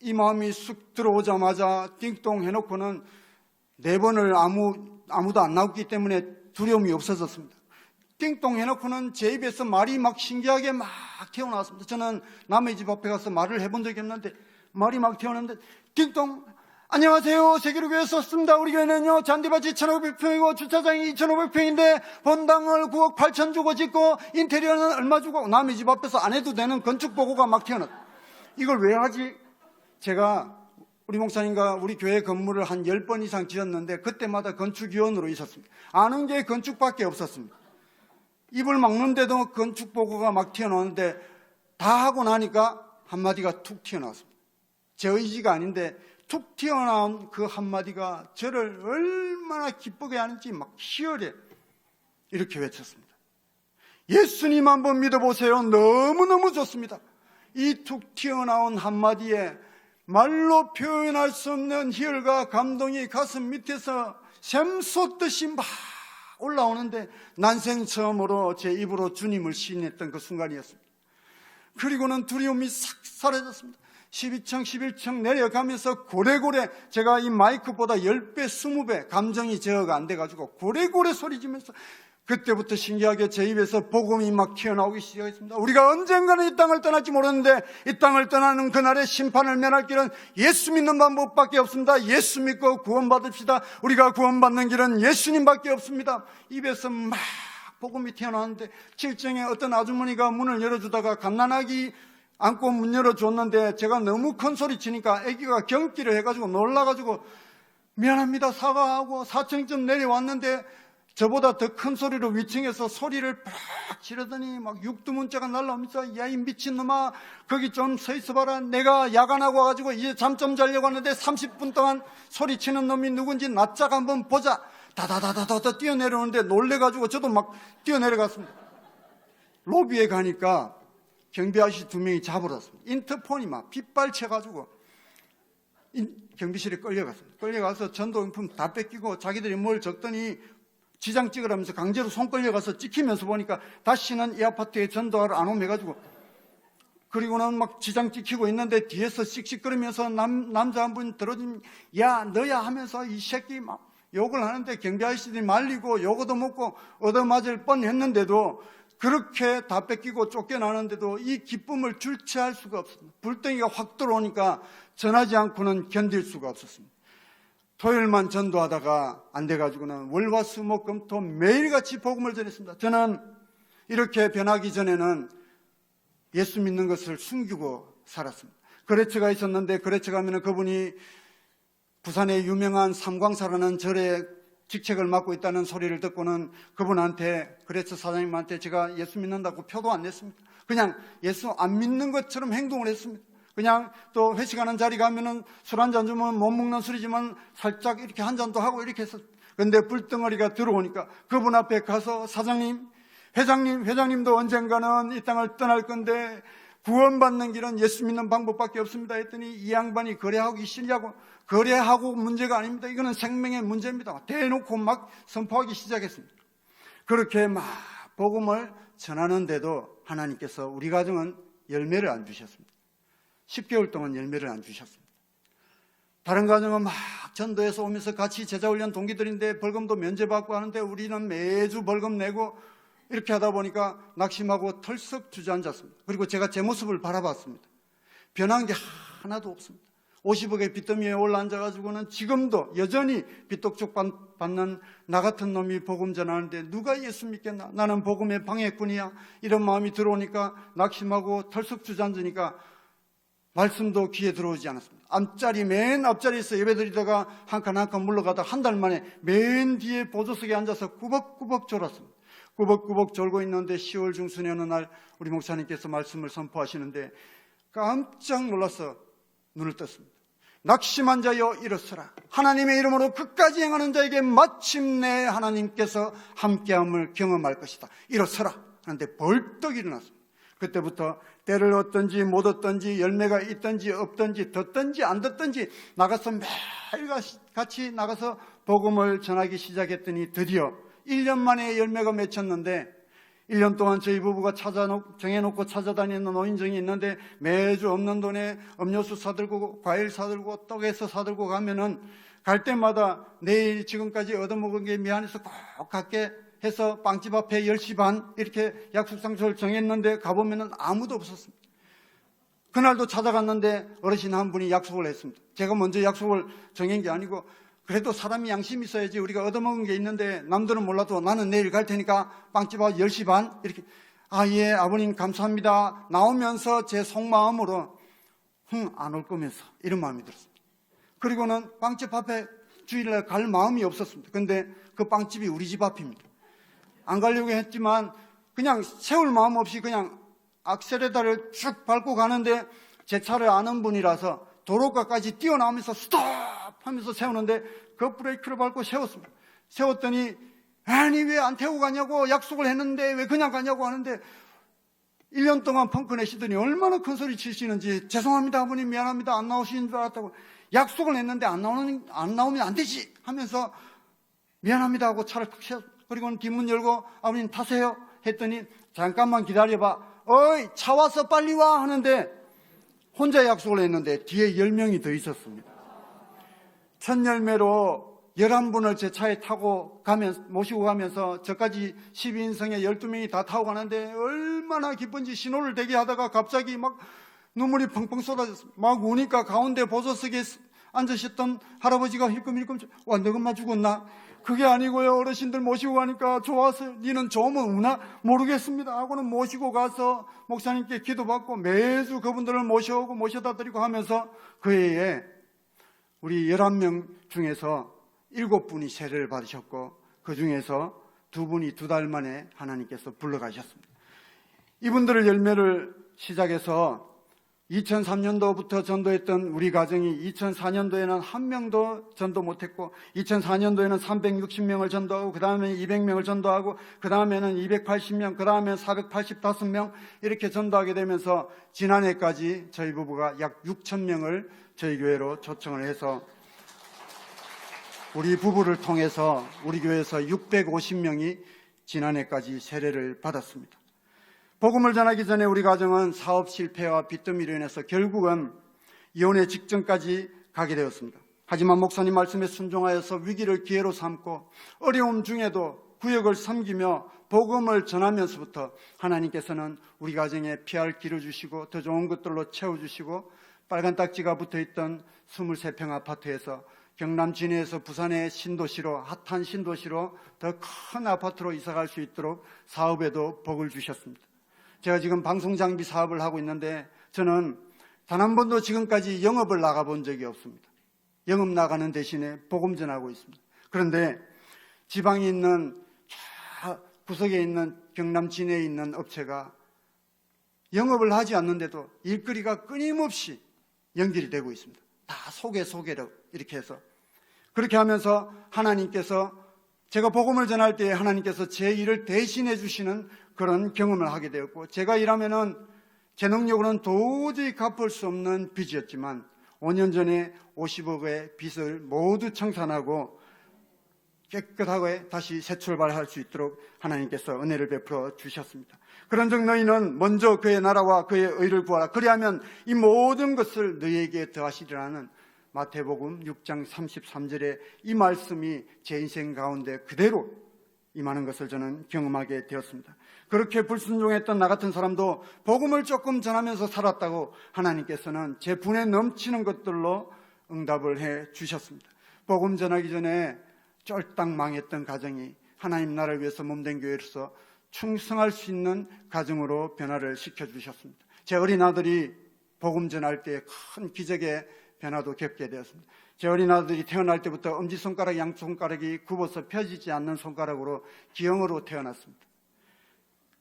이 마음이 쑥 들어오자마자 띵동 해놓고는 4번을 아무도 안 나왔기 때문에 두려움이 없어졌습니다. 띵동 해놓고는 제 입에서 말이 막 신기하게 막 튀어나왔습니다. 저는 남의 집 앞에 가서 말을 해본 적이 없는데 말이 막 튀어나왔는데 띵동, 안녕하세요. 세계로교회 썼습니다. 우리 교회는요 잔디밭이 1,500평이고 주차장이 2,500평인데 본당을 9억 8천 주고 짓고 인테리어는 얼마 주고, 남의 집 앞에서 안 해도 되는 건축보고가 막 튀어나왔습니다. 이걸 왜 하지? 제가 우리 목사님과 우리 교회 건물을 한 10번 이상 지었는데 그때마다 건축위원으로 있었습니다. 아는 게 건축밖에 없었습니다. 입을 막는데도 건축보고가 막 튀어나오는데 다 하고 나니까 한마디가 툭 튀어나왔습니다. 제 의지가 아닌데 툭 튀어나온 그 한마디가 저를 얼마나 기쁘게 하는지 막 희열해 이렇게 외쳤습니다. 예수님 한번 믿어보세요. 너무너무 좋습니다. 이 툭 튀어나온 한마디에 말로 표현할 수 없는 희열과 감동이 가슴 밑에서 샘솟듯이 막 올라오는데 난생 처음으로 제 입으로 주님을 시인했던 그 순간이었습니다. 그리고는 두려움이 싹 사라졌습니다. 12층, 11층 내려가면서 고래고래, 제가 이 마이크보다 10배, 20배 감정이 제어가 안 돼가지고 고래고래 소리 지면서 그때부터 신기하게 제 입에서 복음이 막 튀어나오기 시작했습니다. 우리가 언젠가는 이 땅을 떠날지 모르는데 이 땅을 떠나는 그날의 심판을 면할 길은 예수 믿는 방법밖에 없습니다. 예수 믿고 구원받읍시다. 우리가 구원받는 길은 예수님밖에 없습니다. 입에서 막 복음이 튀어나왔는데 7층에 어떤 아주머니가 문을 열어주다가 갓난아기 안고 문 열어줬는데 제가 너무 큰 소리 치니까 아기가 경기를 해가지고 놀라가지고 미안합니다 사과하고 4층쯤 내려왔는데 저보다 더 큰 소리로 위층에서 소리를 팍 지르더니 막 육두문자가 날라오면서 야 이 미친놈아 거기 좀 서 있어봐라. 내가 야간하고 와가지고 이제 잠 좀 자려고 하는데 30분 동안 소리치는 놈이 누군지 낯짝 한번 보자. 다다다다다 뛰어내려오는데 놀래가지고 저도 막 뛰어내려갔습니다. 로비에 가니까 경비 아저씨 2명이 잡으러왔습니다. 인터폰이 막 빗발쳐가지고 경비실에 끌려갔습니다. 끌려가서 전도용품 다 뺏기고 자기들이 뭘 적더니 지장 찍으라면서 강제로 손 끌려가서 찍히면서 보니까 다시는 이 아파트에 전도하러 안 오면 해가지고 그리고는 막 지장 찍히고 있는데 뒤에서 씩씩거리면서 남자 한 분 들어주면 야 너야 하면서 이 새끼 막 욕을 하는데 경비 아저씨들이 말리고 욕도 먹고 얻어맞을 뻔했는데도 그렇게 다 뺏기고 쫓겨나는데도 이 기쁨을 줄치할 수가 없습니다. 불덩이가 확 들어오니까 전하지 않고는 견딜 수가 없었습니다. 토요일만 전도하다가 안 돼가지고는 월화수목금토 매일같이 복음을 전했습니다. 저는 이렇게 변하기 전에는 예수 믿는 것을 숨기고 살았습니다. 거래처가 있었는데 거래처 가면은 그분이 부산의 유명한 삼광사라는 절에 직책을 맡고 있다는 소리를 듣고는 그분한테 거래처 사장님한테 제가 예수 믿는다고 표도 안 냈습니다. 그냥 예수 안 믿는 것처럼 행동을 했습니다. 그냥 또 회식하는 자리 가면은 술 한 잔 주면 못 먹는 술이지만 살짝 이렇게 한 잔도 하고 이렇게 했었. 근데 불덩어리가 들어오니까 그분 앞에 가서 사장님, 회장님도 언젠가는 이 땅을 떠날 건데 구원받는 길은 예수 믿는 방법밖에 없습니다 했더니 이 양반이 거래하기 싫냐고. 거래하고 문제가 아닙니다. 이거는 생명의 문제입니다. 대놓고 막 선포하기 시작했습니다. 그렇게 막 복음을 전하는데도 하나님께서 우리 가정은 열매를 안 주셨습니다. 10개월 동안 열매를 안 주셨습니다. 다른 가정은 막 전도해서 오면서 같이 제자훈련 동기들인데 벌금도 면제받고 하는데 우리는 매주 벌금 내고 이렇게 하다 보니까 낙심하고 털썩 주저앉았습니다. 그리고 제가 제 모습을 바라봤습니다. 변한 게 하나도 없습니다. 50억의 빚더미에 올라앉아가지고는 지금도 여전히 빚독촉 받는 나 같은 놈이 복음 전하는데 누가 예수 믿겠나? 나는 복음의 방해꾼이야. 이런 마음이 들어오니까 낙심하고 털썩 주저앉으니까 말씀도 귀에 들어오지 않았습니다. 맨 앞자리에서 예배드리다가 한 칸 한 칸 물러가다 한 달 만에 맨 뒤에 보조석에 앉아서 꾸벅꾸벅 졸았습니다. 꾸벅꾸벅 졸고 있는데 10월 중순의 어느 날 우리 목사님께서 말씀을 선포하시는데 깜짝 놀라서 눈을 떴습니다. 낙심한 자여 일어서라. 하나님의 이름으로 끝까지 행하는 자에게 마침내 하나님께서 함께함을 경험할 것이다. 일어서라 하는데 벌떡 일어났습니다. 그때부터 때를 얻든지 못 얻든지 열매가 있든지 없든지 듣든지 안 듣든지 나가서 매일같이 나가서 복음을 전하기 시작했더니 드디어 1년 만에 열매가 맺혔는데 1년 동안 저희 부부가 정해놓고 찾아다니는 노인정이 있는데 매주 없는 돈에 음료수 사들고 과일 사들고 떡에서 사들고 가면은 갈 때마다 내일 지금까지 얻어먹은 게 미안해서 꼭 갈게 해서 빵집 앞에 10시 반 이렇게 약속 장소를 정했는데 가보면은 아무도 없었습니다. 그날도 찾아갔는데 어르신 한 분이 약속을 했습니다. 제가 먼저 약속을 정한 게 아니고 그래도 사람이 양심이 있어야지. 우리가 얻어먹은 게 있는데 남들은 몰라도 나는 내일 갈 테니까 빵집 앞 10시 반 이렇게. 예 아버님 감사합니다. 나오면서 제 속마음으로 안 올 거면서 이런 마음이 들었습니다. 그리고는 빵집 앞에 주일날 갈 마음이 없었습니다. 근데 그 빵집이 우리 집 앞입니다. 안 가려고 했지만 그냥 세울 마음 없이 그냥 악셀레다를 쭉 밟고 가는데 제 차를 아는 분이라서 도로가까지 뛰어나오면서 스톱 하면서 세우는데 그 브레이크를 밟고 세웠습니다. 세웠더니 아니 왜 안 태우고 가냐고 약속을 했는데 왜 그냥 가냐고 하는데 1년 동안 펑크 내시더니 얼마나 큰 소리 치시는지 죄송합니다 아버님 미안합니다 안 나오시는 줄 알았다고 약속을 했는데 안 나오면 안 되지 하면서 미안합니다 하고 차를 탁 세웠습니다. 그리고는 뒷문 열고 아버님 타세요 했더니 잠깐만 기다려봐 어이 차 와서 빨리 와 하는데 혼자 약속을 했는데 뒤에 10명이 더 있었습니다. 첫 열매로 11분을 제 차에 타고 모시고 가면서 저까지 12인승에 12명이 다 타고 가는데 얼마나 기쁜지 신호를 대기 하다가 갑자기 막 눈물이 펑펑 쏟아졌습니다. 막 우니까 가운데 보조석에 앉으셨던 할아버지가 힐끔힐끔 와 너것만 죽었나? 그게 아니고요. 어르신들 모시고 가니까 좋아서 니는 좋으면 우나 모르겠습니다 하고는 모시고 가서 목사님께 기도받고 매주 그분들을 모셔오고 모셔다 드리고 하면서 그 해에 우리 11명 중에서 7분이 세례를 받으셨고 그 중에서 2분이 2달 만에 하나님께서 불러가셨습니다. 이분들을 열매를 시작해서 2003년도부터 전도했던 우리 가정이 2004년도에는 한 명도 전도 못했고 2004년도에는 360명을 전도하고 그 다음에 200명을 전도하고 그 다음에는 280명 그 다음에 485명 이렇게 전도하게 되면서 지난해까지 저희 부부가 약 6,000명을 저희 교회로 초청을 해서 우리 부부를 통해서 우리 교회에서 650명이 지난해까지 세례를 받았습니다. 복음을 전하기 전에 우리 가정은 사업 실패와 빚더미로 인해서 결국은 이혼의 직전까지 가게 되었습니다. 하지만 목사님 말씀에 순종하여서 위기를 기회로 삼고 어려움 중에도 구역을 섬기며 복음을 전하면서부터 하나님께서는 우리 가정에 피할 길을 주시고 더 좋은 것들로 채워주시고 빨간 딱지가 붙어있던 23평 아파트에서 경남 진해에서 부산의 신도시로, 핫한 신도시로 더 큰 아파트로 이사갈 수 있도록 사업에도 복을 주셨습니다. 제가 지금 방송장비 사업을 하고 있는데 저는 단 한 번도 지금까지 영업을 나가본 적이 없습니다. 영업 나가는 대신에 복음 전하고 있습니다. 그런데 지방에 있는 구석에 있는 경남 진해에 있는 업체가 영업을 하지 않는데도 일거리가 끊임없이 연결이 되고 있습니다. 다 소개로 이렇게 해서 그렇게 하면서 하나님께서 제가 복음을 전할 때 하나님께서 제 일을 대신해 주시는 그런 경험을 하게 되었고 제가 일하면은 제 능력으로는 도저히 갚을 수 없는 빚이었지만 5년 전에 50억의 빚을 모두 청산하고 깨끗하게 다시 새 출발할 수 있도록 하나님께서 은혜를 베풀어 주셨습니다. 그런즉 너희는 먼저 그의 나라와 그의 의를 구하라. 그리하면 이 모든 것을 너희에게 더하시리라는 마태복음 6장 33절의 이 말씀이 제 인생 가운데 그대로 임하는 것을 저는 경험하게 되었습니다. 그렇게 불순종했던 나 같은 사람도 복음을 조금 전하면서 살았다고 하나님께서는 제 분에 넘치는 것들로 응답을 해 주셨습니다. 복음 전하기 전에 쫄딱 망했던 가정이 하나님 나라를 위해서 몸된 교회로서 충성할 수 있는 가정으로 변화를 시켜주셨습니다. 제 어린 아들이 복음 전할 때 큰 기적의 변화도 겪게 되었습니다. 제 어린 아들이 태어날 때부터 엄지손가락, 양손가락이 굽어서 펴지지 않는 손가락으로 기형으로 태어났습니다.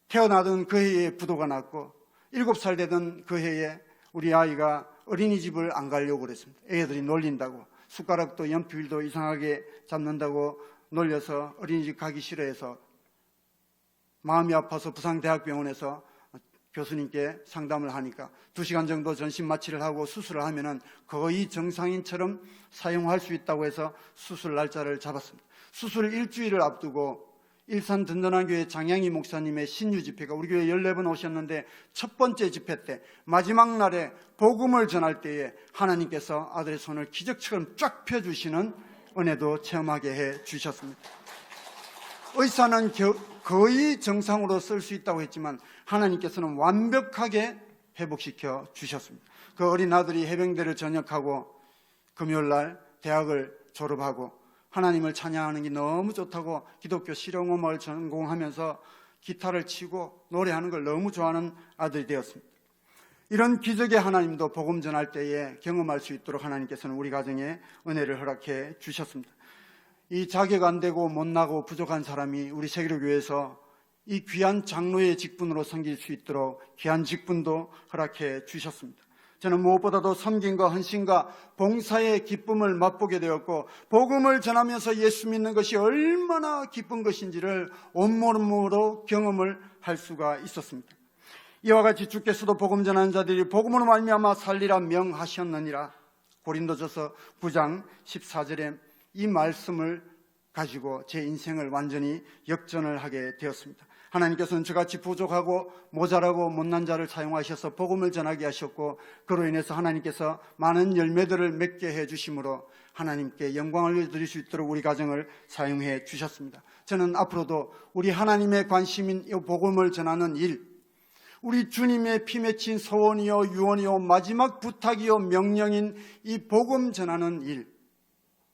태어나던 그 해에 부도가 났고 7살 되던 그 해에 우리 아이가 어린이집을 안 가려고 그랬습니다. 애들이 놀린다고, 숟가락도 연필도 이상하게 잡는다고 놀려서 어린이집 가기 싫어해서 마음이 아파서 부산대학병원에서 교수님께 상담을 하니까 2시간 정도 전신 마취를 하고 수술을 하면은 거의 정상인처럼 사용할 수 있다고 해서 수술 날짜를 잡았습니다. 수술 일주일을 앞두고 일산 든든한교회 장양희 목사님의 신유 집회가 우리 교회 14번 오셨는데 첫 번째 집회 때 마지막 날에 복음을 전할 때에 하나님께서 아들의 손을 기적처럼 쫙 펴주시는 은혜도 체험하게 해 주셨습니다. 의사는 거의 정상으로 쓸 수 있다고 했지만 하나님께서는 완벽하게 회복시켜 주셨습니다. 그 어린 아들이 해병대를 전역하고 금요일날 대학을 졸업하고 하나님을 찬양하는 게 너무 좋다고 기독교 실용음악을 전공하면서 기타를 치고 노래하는 걸 너무 좋아하는 아들이 되었습니다. 이런 기적의 하나님도 복음 전할 때에 경험할 수 있도록 하나님께서는 우리 가정에 은혜를 허락해 주셨습니다. 이 자격 안 되고 못나고 부족한 사람이 우리 세계로교회에서 이 귀한 장로의 직분으로 섬길 수 있도록 귀한 직분도 허락해 주셨습니다. 저는 무엇보다도 섬김과 헌신과 봉사의 기쁨을 맛보게 되었고 복음을 전하면서 예수 믿는 것이 얼마나 기쁜 것인지를 온몸으로 경험을 할 수가 있었습니다. 이와 같이 주께서도 복음 전하는 자들이 복음으로 말미암아 살리라 명하셨느니라. 고린도전서 9장 14절에 이 말씀을 가지고 제 인생을 완전히 역전을 하게 되었습니다. 하나님께서는 저같이 부족하고 모자라고 못난 자를 사용하셔서 복음을 전하게 하셨고 그로 인해서 하나님께서 많은 열매들을 맺게 해주심으로 하나님께 영광을 드릴 수 있도록 우리 가정을 사용해 주셨습니다. 저는 앞으로도 우리 하나님의 관심인 이 복음을 전하는 일, 우리 주님의 피 맺힌 소원이요 유언이요 마지막 부탁이요 명령인 이 복음 전하는 일,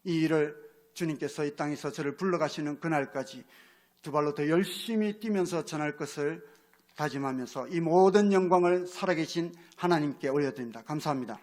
이 일을 주님께서 이 땅에서 저를 불러가시는 그날까지 두 발로 더 열심히 뛰면서 전할 것을 다짐하면서 이 모든 영광을 살아계신 하나님께 올려드립니다. 감사합니다.